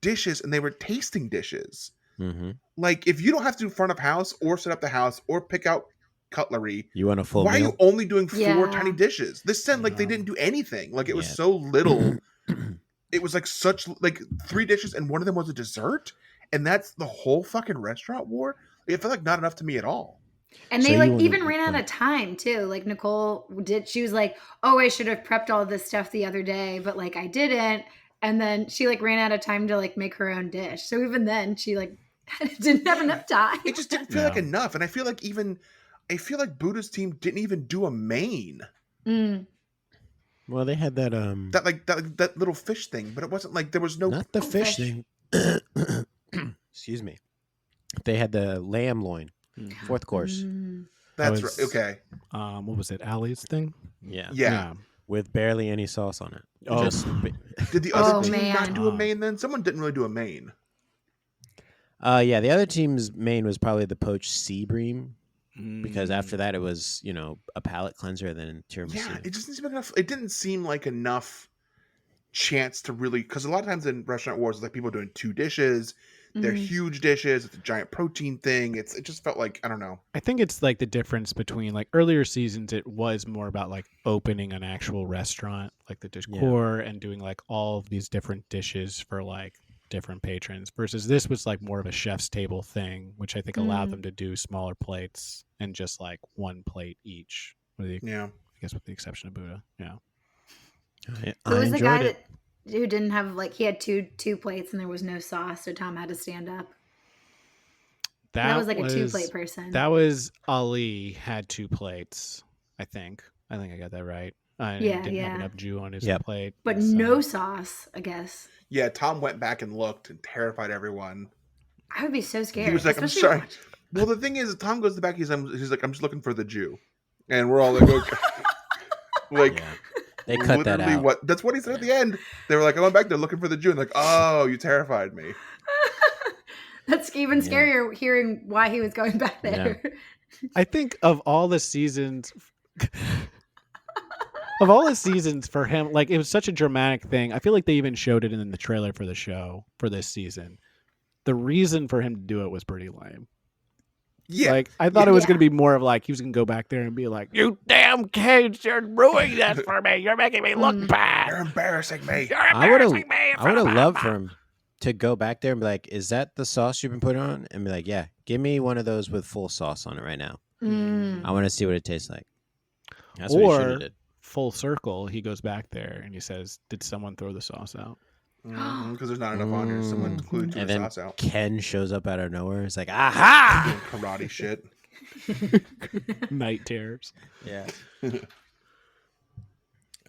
S5: dishes and they were tasting dishes.
S2: Mm-hmm.
S5: Like if you don't have to do front of house or set up the house or pick out cutlery.
S2: You want a full
S5: Why are
S2: meal?
S5: you only doing 4
S4: Yeah.
S5: tiny dishes? This sounded like they didn't do anything. Like it was
S2: Yeah.
S5: so little. It was like 3 dishes, and one of them was a dessert, and that's the whole fucking restaurant war. It felt like not enough to me at all.
S4: And
S2: So
S4: they
S2: you
S4: like
S2: wanna-
S4: even ran out of time too. Like Nicole she was like, "Oh, I should have prepped all this stuff the other day, but like I didn't." And then she like ran out of time to like make her own dish. So even then she like didn't have enough time.
S5: It just didn't feel like enough, and I feel like Buddha's team didn't even do a main.
S4: Mm.
S2: Well, they had that
S5: That little fish thing, but it wasn't like there was no
S2: not the fish thing. Excuse me. They had the lamb loin, fourth course.
S4: Mm.
S5: That's
S3: was-
S5: right. Okay.
S3: What was it? Allie's thing?
S5: Yeah.
S2: With barely any sauce on it.
S3: Oh.
S5: Did the other
S4: Oh,
S5: team not
S4: man.
S5: do a main then? Someone didn't really do a main.
S2: Yeah, the other team's main was probably the poached sea bream,
S3: Mm.
S2: because after that it was, a palate cleanser, then tiramisu.
S5: Yeah, it just didn't seem enough. It didn't seem like enough chance to really, because a lot of times in restaurant wars, it's like people doing 2 dishes. They're huge dishes. It's a giant protein thing. It just felt like, I don't know.
S3: I think it's like the difference between like earlier seasons, it was more about like opening an actual restaurant, like the decor and doing like all of these different dishes for like different patrons, versus this was like more of a chef's table thing, which I think allowed them to do smaller plates and just like one plate each. I guess with the exception of Buddha. Yeah.
S4: Who was the guy
S2: enjoyed it.
S4: who didn't have like he had two plates and there was no sauce, so Tom had to stand up. That was like a 2-plate person.
S3: That was Ali had 2 plates, I think. I got that right. Didn't have enough jus on his plate.
S4: But no sauce, I guess.
S5: Yeah, Tom went back and looked and terrified everyone.
S4: I would be so scared.
S5: He was like,
S4: especially
S5: I'm sorry. Well, the thing is, Tom goes to the back. He's like, I'm just looking for the Jew. And we're all like, okay. Like,
S2: They cut that
S5: literally
S2: out.
S5: that's what he said at the end. They were like, I went back there looking for the Jew. And like, oh, you terrified me.
S4: That's even scarier hearing why he was going back there.
S3: I think of all the seasons for him, like it was such a dramatic thing. I feel like they even showed it in the trailer for the show for this season. The reason for him to do it was pretty lame.
S5: Yeah.
S3: Like I thought it was going to be more of like he was going to go back there and be like, "You damn kids, you're ruining that for me. You're making me look bad.
S5: You're embarrassing me.
S3: You're
S2: I would
S3: embarrassing me."
S2: have loved for him to go back there and be like, "Is that the sauce you've been putting on?" And be like, "Yeah, give me one of those with full sauce on it right now. I want to see what it tastes like." That's what he should have did.
S3: Full circle, he goes back there and he says, "Did someone throw the sauce out?"
S5: Because there's not enough on here. Someone glued
S2: And
S5: the
S2: then
S5: sauce out.
S2: Ken shows up out of nowhere. He's like, "Aha!"
S5: Doing karate shit.
S3: Night terrors.
S2: Yeah.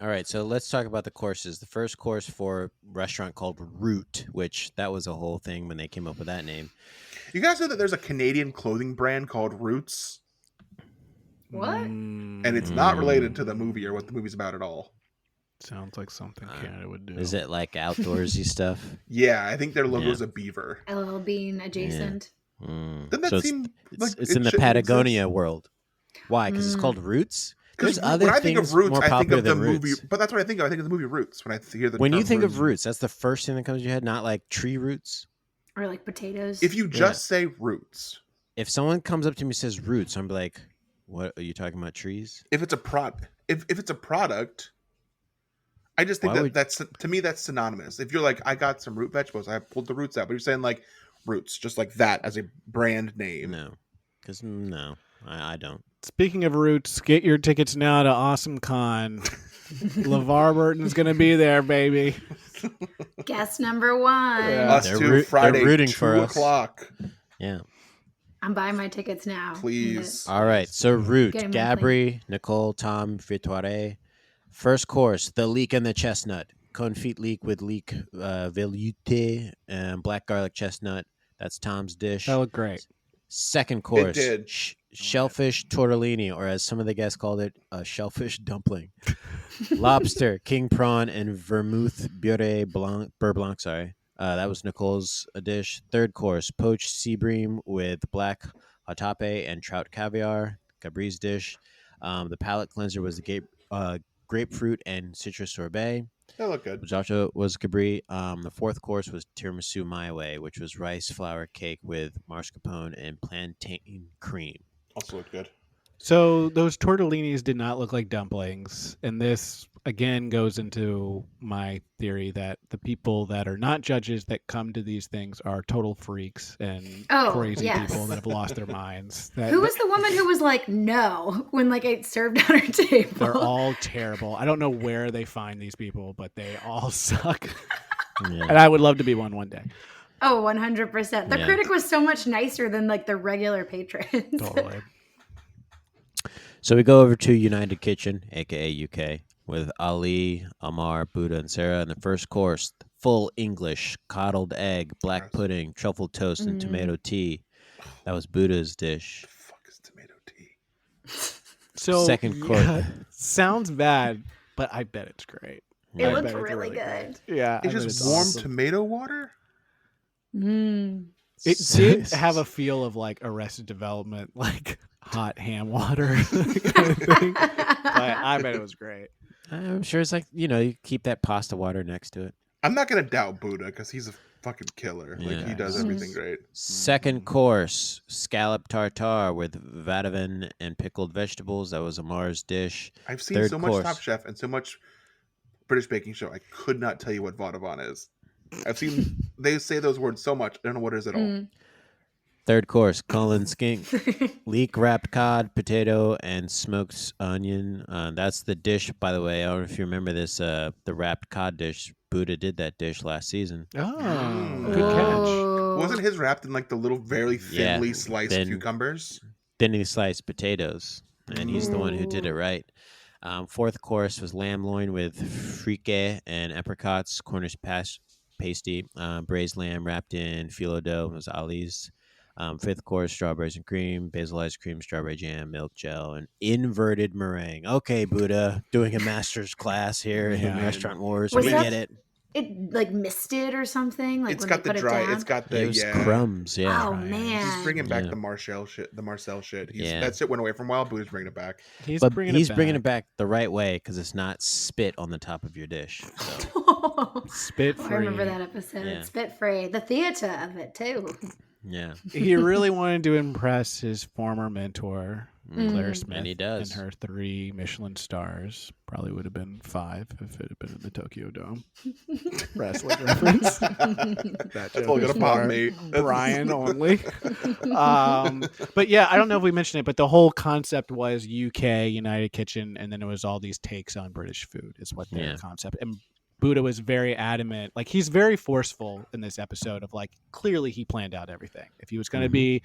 S2: All right, so let's talk about the courses. The first course for a restaurant called Root, which that was a whole thing when they came up with that name.
S5: You guys know that there's a Canadian clothing brand called Roots?
S4: What?
S5: And it's not related to the movie or what the movie's about at all.
S3: Sounds like something Canada would do.
S2: Is it like outdoorsy stuff?
S5: Yeah, I think their logo is a beaver.
S4: LL Bean adjacent.
S5: Doesn't that
S2: So
S5: seem like
S2: it's in the
S5: shouldn't
S2: Patagonia
S5: exist?
S2: world. Why? Because it's called Roots? There's
S5: Because
S2: other
S5: when I think
S2: things
S5: of Roots,
S2: more
S5: I think
S2: popular
S5: of the
S2: than
S5: movie.
S2: Roots.
S5: But that's what I think of. I think of the movie Roots when I hear the
S2: When you
S5: term
S2: think of roots, that's the first thing that comes to your head, not like tree roots.
S4: Or like potatoes.
S5: If you just say Roots,
S2: If someone comes up to me and says roots, I'm like, what are you talking about? Trees?
S5: if it's a if it's a product, I just think that's to me that's synonymous. If you're like, I got some root vegetables, I pulled the roots out, but you're saying like Roots, just like that as a brand name.
S2: No, because no, I don't.
S3: Speaking of roots, get your tickets now to Awesome Con. LeVar Burton's going to be there, baby.
S4: Guest number 1.
S5: Us
S2: They're
S5: too, Friday,
S2: they're rooting
S5: 2
S2: for us.
S5: o'clock.
S2: Yeah.
S4: I'm buying my tickets now.
S5: Please.
S2: All right. So Root,
S4: Getting
S2: Gabri, Nicole, Tom, Victoire. First course, the leek and the chestnut. Confit leek with leek velouté and black garlic chestnut. That's Tom's dish.
S3: That looked great.
S2: Second course,
S5: did.
S2: Shellfish tortellini, or as some of the guests called it, a shellfish dumpling. Lobster, king prawn, and vermouth beurre blanc. Sorry, that was Nicole's dish. Third course, poached sea bream with black hatape and trout caviar. Gabri's dish. The palate cleanser was the grapefruit and citrus sorbet.
S5: That looked good.
S2: Which also was Gabri. The fourth course was tiramisu my way, which was rice flour cake with mascarpone and plantain cream.
S5: Also looked good.
S3: So those tortellinis did not look like dumplings, and this again goes into my theory that the people that are not judges that come to these things are total freaks and crazy people that have lost their minds.
S4: Who was the woman who was like, no, when like it served on her table?
S3: They're all terrible. I don't know where they find these people, but they all suck.
S2: Yeah.
S3: And I would love to be one day.
S4: Oh, 100%. The
S2: Yeah.
S4: critic was so much nicer than like the regular patrons.
S3: Totally.
S2: So we go over to United Kitchen, aka UK, with Ali, Amar, Buddha, and Sarah. And the first course, full English, coddled egg, black pudding, truffle toast, and tomato tea. That was Buddha's dish.
S5: The fuck is tomato tea?
S3: So
S2: Second course.
S3: sounds bad, but I bet it's great.
S4: It
S3: I
S4: looked
S3: bet it's
S4: really
S3: great.
S4: good.
S3: Yeah,
S5: It's
S3: I bet
S5: just warm
S3: awesome.
S5: tomato water?
S3: It did have a feel of like Arrested Development, like hot ham water kind of thing. But I bet it was great.
S2: I'm sure it's like, you keep that pasta water next to it.
S5: I'm not going to doubt Buddha because he's a fucking killer. Like,
S2: Yeah.
S5: he does everything great.
S2: Second course, scallop tartare with vadavan and pickled vegetables. That was Amar's dish.
S5: I've seen
S2: Third
S5: so much
S2: course.
S5: Top Chef and so much British baking show. I could not tell you what Vaudevan is. I've seen they say those words so much. I don't know what it is at all.
S2: Third course, Cullen skink, leek wrapped cod, potato, and smoked onion. That's the dish, by the way. I don't know if you remember this. The wrapped cod dish. Buddha did that dish last season.
S3: Oh,
S5: Good
S3: good catch.
S4: Whoa.
S5: Wasn't his wrapped in like the little very thinly
S2: Yeah,
S5: sliced
S2: then-
S5: cucumbers?
S2: Then he sliced potatoes, and he's the one who did it right. Fourth course was lamb loin with fricke and apricots, Cornish pasty, braised lamb wrapped in phyllo dough. It was Ali's. Fifth course, strawberries and cream, basil ice cream, strawberry jam, milk gel, and inverted meringue. Okay, Buddha, doing a master's class here in
S3: Yeah.
S2: Restaurant Wars.
S4: Was
S2: We
S4: that-
S2: get it.
S4: It like misted or something. Like
S5: It's
S4: when
S5: got
S4: they
S5: the
S4: put
S5: dry.
S4: It down?
S5: It's got the
S2: It was
S5: yeah.
S2: crumbs, yeah.
S4: Oh
S3: Right.
S4: man.
S5: He's bringing back
S2: Yeah.
S5: the Marcel shit. The Marcel shit.
S2: Yeah.
S5: That shit went away from a while. Buddha's bringing it back.
S3: He's
S2: But
S3: bringing
S2: he's
S3: it back.
S2: bringing it back the right way because it's not spit on the top of your dish. So,
S3: Spit
S4: I
S3: free.
S4: remember that episode.
S2: Yeah.
S4: Spit free. The theater of it too.
S2: yeah.
S3: He really wanted to impress his former mentor, Claire Smith,
S2: And he does.
S3: and her 3 Michelin stars. Probably would have been 5 if it had been in the Tokyo Dome. Wrestling reference. That
S5: That's
S3: joke
S5: all
S3: is
S5: gonna pop
S3: for
S5: me.
S3: Brian only. But yeah, I don't know if we mentioned it, but the whole concept was UK United Kitchen, and then it was all these takes on British food. Is what their
S2: Yeah.
S3: concept. And Buddha was very adamant. Like he's very forceful in this episode of like clearly he planned out everything. If he was going to be,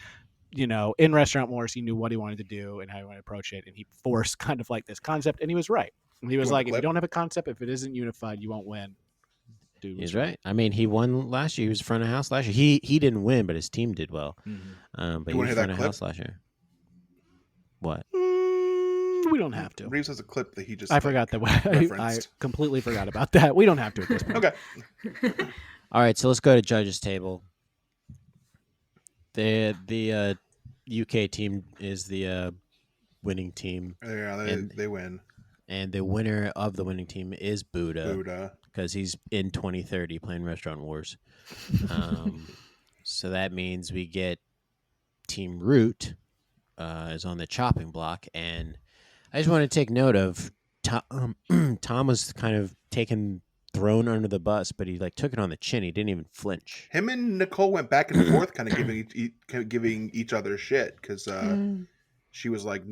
S3: in Restaurant Wars, he knew what he wanted to do and how he wanted to approach it, and he forced kind of like this concept, and he was right. He was
S5: You want
S3: like,
S5: a
S3: if you
S5: clip?
S3: don't have a concept, if it isn't unified, you won't win. Dude, was
S2: He's right. I mean, he won last year. He was front of house last year. He didn't win, but his team did well. But
S5: You
S2: he
S5: wanna
S2: was
S5: hear that
S2: front of
S5: clip?
S2: house last year. What?
S3: We don't have to.
S5: Reeves has a clip that he just.
S3: I forgot that. I
S5: referenced.
S3: completely forgot about that. We don't have to at this point.
S5: Okay.
S2: All right, so let's go to judges' table. The UK team is the winning team,
S5: Yeah,
S2: And-
S5: they win.
S2: and the winner of the winning team is Buddha
S5: Buddha.
S2: because he's in 2030 playing Restaurant Wars. So that means we get Team Root is on the chopping block, and I just want to take note of Tom. Tom was kind of thrown under the bus, but he like took it on the chin. He didn't even flinch.
S5: Him and Nicole went back and forth, kind of giving each other shit because she was like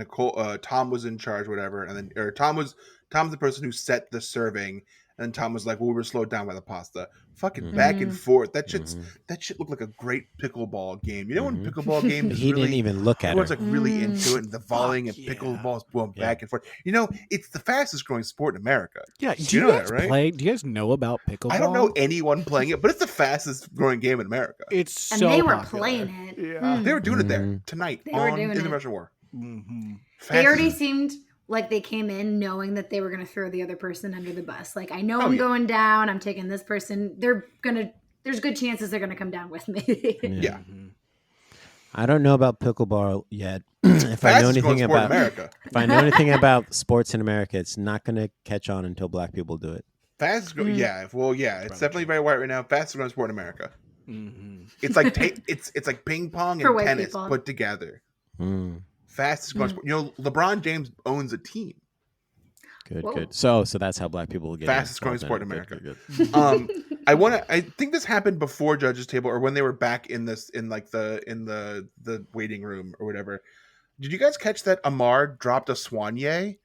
S5: Tom was in charge, whatever, and then Tom's the person who set the serving, and Tom was like, "Well, we were slowed down by the pasta." Fucking back and forth. That shit looked like a great pickleball game. You know when pickleball games
S2: He
S5: really,
S2: didn't even look at
S5: everyone's
S2: her.
S5: like really into it, and the volleying
S3: Fuck
S5: and
S3: yeah.
S5: pickleballs going
S2: Yeah.
S5: back and forth. You know, it's the fastest growing sport in America.
S3: Yeah,
S5: You
S3: do you
S5: know
S3: guys
S5: that, right?
S3: play? Do you guys know about pickleball?
S5: I don't know anyone playing it, but it's the fastest growing game in America.
S3: It's
S4: And
S3: so
S4: they were
S3: popular.
S4: playing it.
S3: Yeah.
S5: They were doing it there
S2: Mhm.
S5: tonight
S4: They were
S5: on
S4: doing
S5: In the
S4: it.
S5: Russian War.
S3: Mm-hmm.
S4: They already seemed like they came in knowing that they were going to throw the other person under the bus. Like, I know I'm
S5: yeah.
S4: going down. I'm taking this person. There's good chances they're going to come down with me.
S5: Yeah.
S2: I don't know about pickleball yet. If I know
S5: Fastest growing
S2: anything
S5: sport in
S2: about
S5: America.
S2: if I know anything about sports in America, it's not going to catch on until black people do it.
S5: Fastest growing, yeah. Well, yeah, it's definitely very white right now. Fastest growing sport in America.
S3: Mm-hmm.
S5: It's like it's like ping pong
S4: For
S5: and
S4: white
S5: tennis
S4: people.
S5: put together.
S2: Mm.
S5: Fastest growing sport. You know, LeBron James owns a team.
S2: Good,
S4: Whoa.
S2: good. So that's how black people will get
S5: Fastest growing
S2: involved
S5: sport in
S2: it.
S5: America.
S2: Good, good.
S5: I think this happened before Judge's Table or when they were back in the waiting room or whatever. Did you guys catch that Amar dropped a soigné?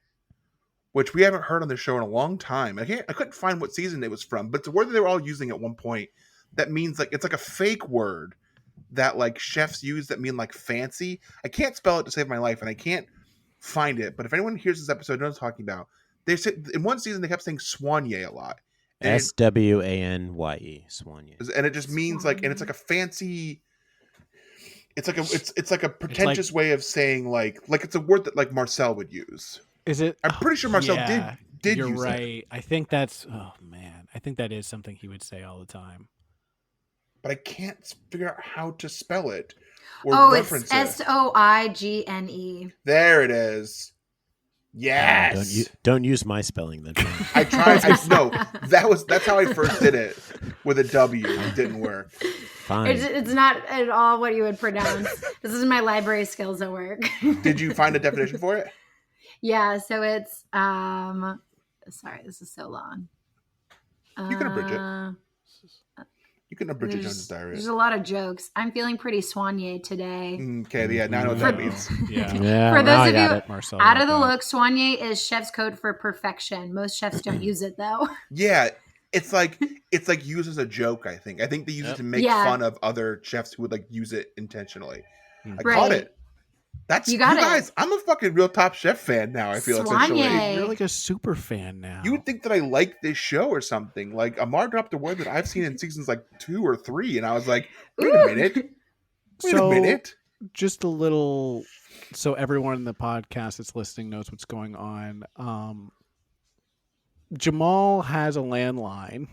S5: Which we haven't heard on the show in a long time. I couldn't find what season it was from, but it's a word that they were all using at one point. That means like it's like a fake word that like chefs use that mean like fancy. I can't spell it to save my life, and I can't find it. But if anyone hears this episode knows what I'm talking about, they said in one season they kept saying soigné a lot.
S2: SWANYE, soigné.
S5: And it just means like, and it's like a fancy. It's like a pretentious way of saying like it's a word that like Marcel would use.
S3: Is it?
S5: I'm pretty sure Marcel did
S3: You're
S5: use
S3: right.
S5: it.
S3: I think that's. Oh man, I think that is something he would say all the time.
S5: But I can't figure out how to spell it or reference
S4: it's
S5: it.
S4: SOIGNE.
S5: There it is. Yes.
S2: Don't use my spelling then.
S5: I tried. That's how I first did it with a W. It didn't work.
S2: Fine.
S4: It's not at all what you would pronounce. This is my library skills at work.
S5: Did you find a definition for it?
S4: Yeah, so it's sorry, this is so long.
S5: You can abridge it. You can abridge Jones's diary.
S4: There's a lot of jokes. I'm feeling pretty soigné today.
S5: Okay, yeah, now I know what that means.
S3: Yeah.
S4: For those of you
S3: Marcel
S4: out of the look, soigné is chef's code for perfection. Most chefs don't use it though.
S5: Yeah, it's like used as a joke. I think they use it to make fun of other chefs who would like use it intentionally. I caught it. That's you guys. I'm a fucking real Top Chef fan now. I feel essentially.
S3: You're like a super fan now.
S5: You would think that I like this show or something. Like Amar dropped a word that I've seen in seasons like 2 or 3, and I was like, wait a minute. Wait a minute.
S3: Just a little, so everyone in the podcast that's listening knows what's going on. Jamal has a landline,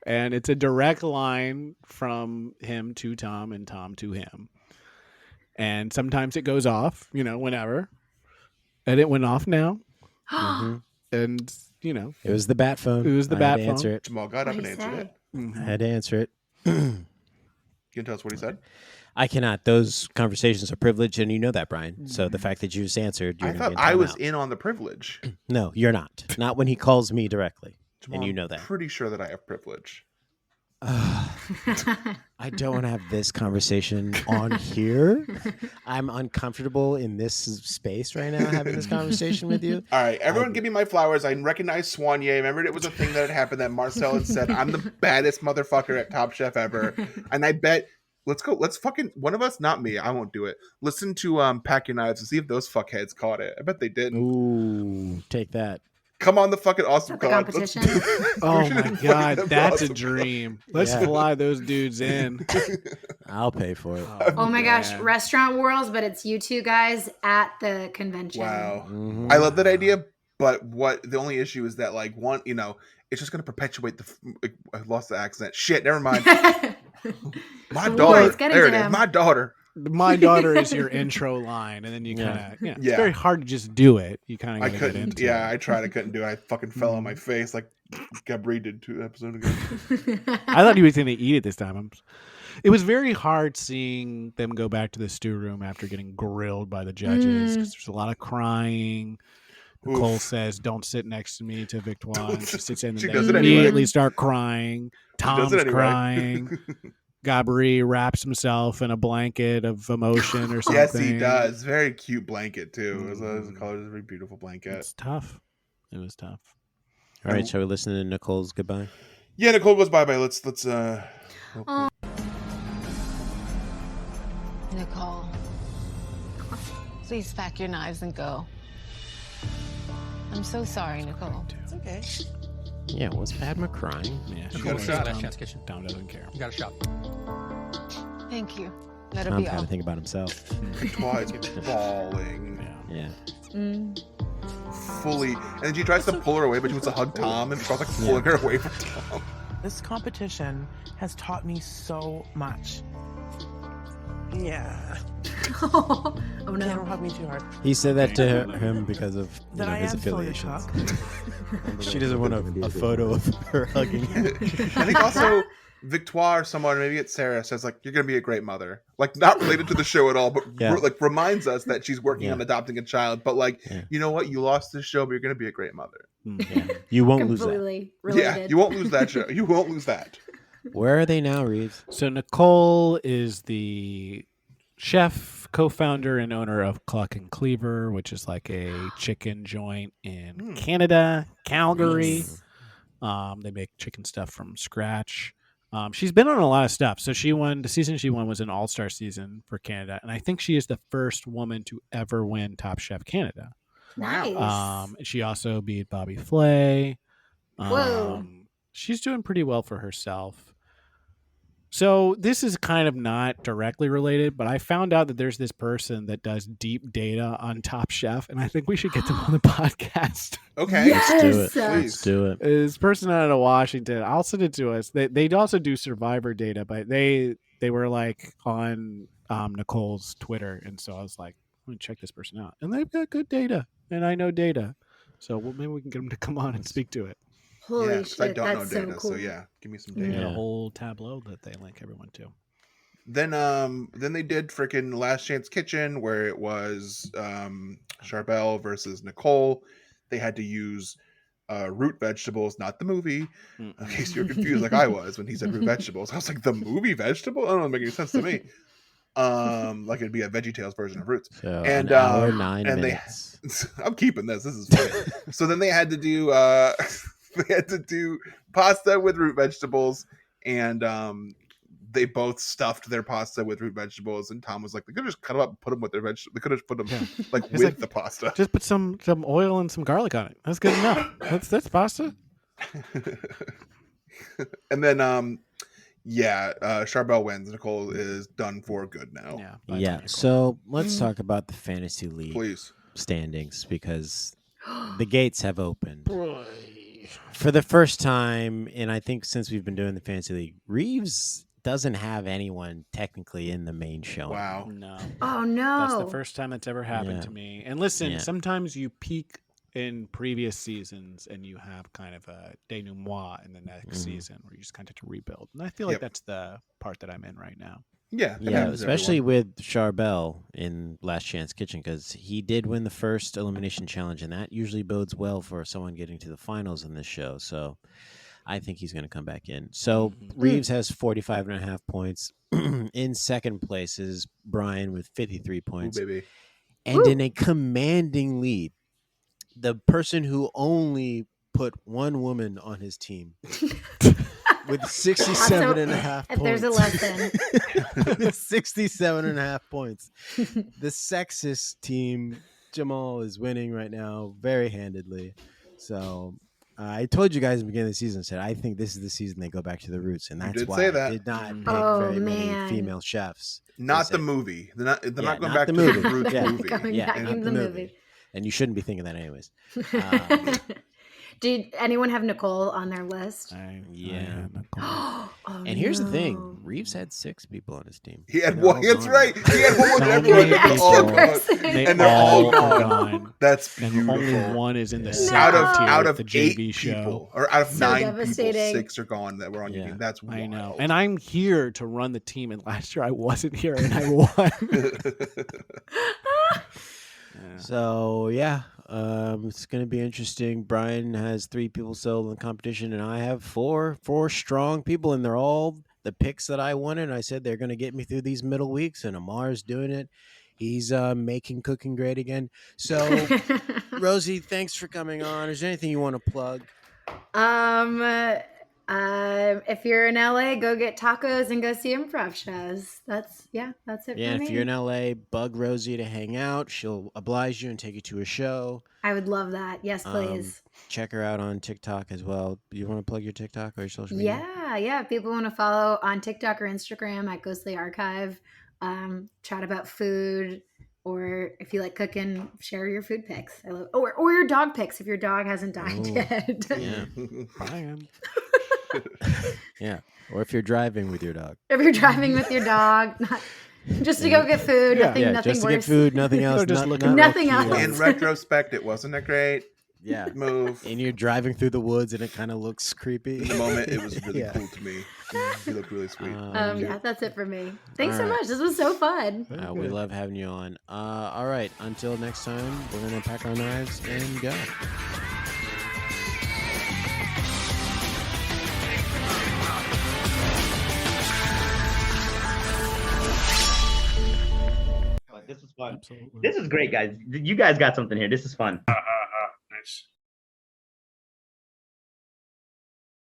S3: and it's a direct line from him to Tom and Tom to him. And sometimes it goes off, whenever. And it went off now.
S2: Mm-hmm.
S3: And,
S2: it was the bat phone.
S3: It was the bat phone.
S2: Answer it.
S5: Jamal got up and answered it.
S2: I had to answer it.
S5: You can tell us what he said?
S2: I cannot. Those conversations are privileged, and you know that, Brian. So the fact that you just answered,
S5: I thought I was in on the privilege.
S2: No, you're not. Not when he calls me directly.
S5: Jamal,
S2: and you know that.
S5: I'm pretty sure that I have privilege.
S2: I don't want to have this conversation on here. I'm uncomfortable in this space right now having this conversation with you.
S5: All right, everyone give me my flowers. I recognize soigné. Remember it was a thing that had happened that Marcel had said, I'm the baddest motherfucker at Top Chef ever. And I bet, let's fucking, one of us, not me, I won't do it. Listen to Pack Your Knives and see if those fuckheads caught it. I bet they didn't.
S2: Ooh, take that.
S5: Come on the fucking Awesome Card.
S4: Competition?
S3: Oh my God, that's a dream. Let's fly those dudes in.
S2: I'll pay for it.
S4: Oh my gosh, Restaurant Worlds, but it's you two guys at the convention.
S5: Wow. Mm-hmm. I love that idea, but the only issue is that like one, it's just going to perpetuate I lost the accent. Shit, never mind. My daughter. There it is. My daughter.
S3: My daughter is your intro line, and then you kind of it's very hard to just do it. You kind of
S5: I couldn't. I tried. I couldn't do it. I fucking fell on my face like Gabri did 2 episodes ago.
S3: I thought he was going to eat it this time. It was very hard seeing them go back to the stew room after getting grilled by the judges because there's a lot of crying. Nicole says, "Don't sit next to me," to Victoire. She sits in and they immediately start crying. Tom's crying. Gabri wraps himself in a blanket of emotion or something.
S5: Yes, he does. Very cute blanket too. It was a color, very beautiful blanket.
S3: It's tough. It was tough.
S2: All right, shall we listen to Nicole's goodbye?
S5: Yeah, Nicole goes bye. Let's
S6: Nicole, please pack your knives and go. I'm so sorry, Nicole.
S7: It's okay.
S2: Yeah, was Padma crying?
S3: Yeah,
S7: You got a shot.
S3: Tom doesn't care.
S7: You got a shot.
S6: Thank you. Let her
S2: Tom's
S6: be
S2: got to
S6: all.
S2: think about himself.
S5: Victoire is bawling.
S2: Yeah.
S5: Fully. And then she tries to pull her away, but she wants to hug Tom, and Victoire's like pulling her away from Tom.
S7: This competition has taught me so much. Yeah.
S4: Oh
S7: Don't
S4: no.
S7: hug me too hard.
S2: He said that to him because of
S7: That I
S2: his
S7: am still your
S2: affiliations.
S7: cook.
S2: She doesn't want a photo of her hugging him.
S5: I think also Victoire or someone, maybe it's Sarah, says like, "You're gonna be a great mother." Like, not related to the show at all, but like reminds us that she's working on adopting a child. But like, you know what? You lost this show, but you're gonna be a great mother.
S2: Yeah. You won't lose that.
S4: Completely related.
S5: Yeah, you won't lose that show. You won't lose that.
S2: Where are they now, Reeves?
S3: So Nicole is the chef, co-founder, and owner of Cluck and Cleaver, which is like a chicken joint in Canada, Calgary. They make chicken stuff from scratch. She's been on a lot of stuff. So the season she won was an all-star season for Canada. And I think she is the first woman to ever win Top Chef Canada.
S4: Nice.
S3: She also beat Bobby Flay.
S4: Whoa.
S3: She's doing pretty well for herself. So this is kind of not directly related, but I found out that there's this person that does deep data on Top Chef, and I think we should get them on the podcast.
S5: Okay.
S4: Yes.
S2: Let's do it.
S5: Please.
S2: Let's do it.
S3: This person out of Washington, I'll send it to us. They also do Survivor data, but they were like on Nicole's Twitter, and so I was like, let me check this person out. And they've got good data, and I know data. So maybe we can get them to come on and speak to it.
S4: Holy
S5: 'cause I
S4: shit,
S5: don't know
S4: that's
S5: data,
S4: so cool.
S5: so yeah, give me some
S3: They
S5: data.
S3: got a whole tableau that they link everyone to.
S5: Then they did freaking Last Chance Kitchen, where it was Charbel versus Nicole. They had to use root vegetables, not the movie. In case you're confused, like I was when he said root vegetables. I was like, the movie vegetable? I don't know, make any sense to me. Like it'd be a VeggieTales version of roots.
S2: So
S5: And
S2: an hour, 9
S5: and
S2: minutes.
S5: I'm keeping this. This is funny. So then they had to do pasta with root vegetables, and they both stuffed their pasta with root vegetables. And Tom was like, they could have just cut them up and put them with their vegetables. They could have just put them like
S3: He's
S5: with
S3: like,
S5: the pasta.
S3: Just put some oil and some garlic on it. That's good enough. That's pasta.
S5: And then Charbel wins. Nicole is done for good now.
S2: Yeah. So let's talk about the fantasy league
S5: Please.
S2: standings, because the gates have opened. For the first time, and I think since we've been doing the fantasy league, Reeves doesn't have anyone technically in the main show.
S5: Wow.
S3: No.
S4: Oh no.
S3: That's the first time that's ever happened to me. And listen,
S2: Yeah.
S3: sometimes you peak in previous seasons and you have kind of a denouement in the next season where you just kind of have to rebuild. And I feel like that's the part that I'm in right now.
S5: Yeah. that
S2: Yeah,
S5: happens to
S2: especially
S5: everyone.
S2: with Charbel in Last Chance Kitchen, because he did win the first elimination challenge, and that usually bodes well for someone getting to the finals in this show. So I think he's going to come back in. So Reeves has 45.5 points. In second place is Brian with 53
S5: Ooh,
S2: points.
S5: baby.
S2: And in a commanding lead, the person who only put one woman on his team with 67.5 points.
S4: If there's a lesson.
S2: With 67.5 points. The sexist team, Jamal, is winning right now very handedly. So I told you guys at the beginning of the season, I said, I think this is the season they go back to the roots. And that's
S5: did
S2: why
S5: say
S2: I
S5: that.
S2: did not pick
S4: Oh,
S2: very
S4: man.
S2: many female chefs.
S5: Not
S2: They
S5: the
S2: said-
S5: movie. They're not going
S2: not
S5: back
S2: the
S5: to
S2: movie.
S5: the Roots
S2: Yeah.
S5: movie.
S4: Coming back
S2: not
S4: in the movie.
S2: And you shouldn't be thinking that anyways.
S4: Did anyone have Nicole on their list?
S2: Yeah.
S4: Oh,
S2: And here's the thing.
S4: no.
S2: Reeves had 6 people on his team.
S5: He had
S2: And they're
S5: one.
S2: all
S5: That's
S2: gone.
S5: right. He had one with
S3: So
S5: everyone.
S3: many
S5: They're all
S3: people.
S5: gone.
S3: They
S5: And they're all
S3: all are
S5: gone.
S3: gone.
S5: That's
S3: And
S5: beautiful.
S3: only one is in the
S4: No.
S3: second tier
S5: out
S3: with
S5: of
S3: the
S5: 8
S3: JV show.
S5: people, or out of
S4: So
S5: 9 people,
S4: devastating.
S5: 6 are gone that were on your
S2: Yeah.
S5: team. That's
S3: I
S5: wild.
S3: know. And I'm here to run the team. And last year I wasn't here and I won.
S2: So yeah, it's going to be interesting. Brian has 3 people still in the competition, and I have four strong people, and they're all the picks that I wanted. I said they're going to get me through these middle weeks, and Amar's doing it. He's making cooking great again. So Rosie, thanks for coming on. Is there anything you want to plug?
S4: If you're in LA, go get tacos and go see improv shows. That's it
S2: Yeah,
S4: for me.
S2: if you're in LA, bug Rosie to hang out. She'll oblige you and take you to a show.
S4: I would love that. Yes, please.
S2: Check her out on TikTok as well. You want to plug your TikTok or your social media?
S4: Yeah. If people want to follow on TikTok or Instagram at Ghostly Archive, chat about food, or if you like cooking, share your food pics. I love, or your dog pics if your dog hasn't died
S2: Ooh.
S4: yet.
S2: Yeah.
S3: Brian.
S2: Yeah. Or if you're driving with your dog.
S4: If you're driving with your dog, just to go get food,
S3: Yeah.
S4: nothing
S2: Just to
S4: worse.
S2: get food, nothing else.
S3: just
S2: not-
S3: looking
S2: not
S4: Nothing
S2: up to you.
S4: else.
S5: In retrospect, it wasn't a great
S2: Yeah.
S5: Move.
S2: And you're driving through the woods and it kind of looks creepy.
S5: In the moment, it was really
S2: Yeah.
S5: cool to me. You look really sweet.
S4: Yeah, that's it for me. Thanks so
S2: All right.
S4: much. This was so fun.
S2: We love having you on. All right. Until next time, we're going to pack our knives and go.
S8: This is fun.
S3: Absolutely.
S8: This is great, guys. You guys got something here. This is fun.
S1: Nice.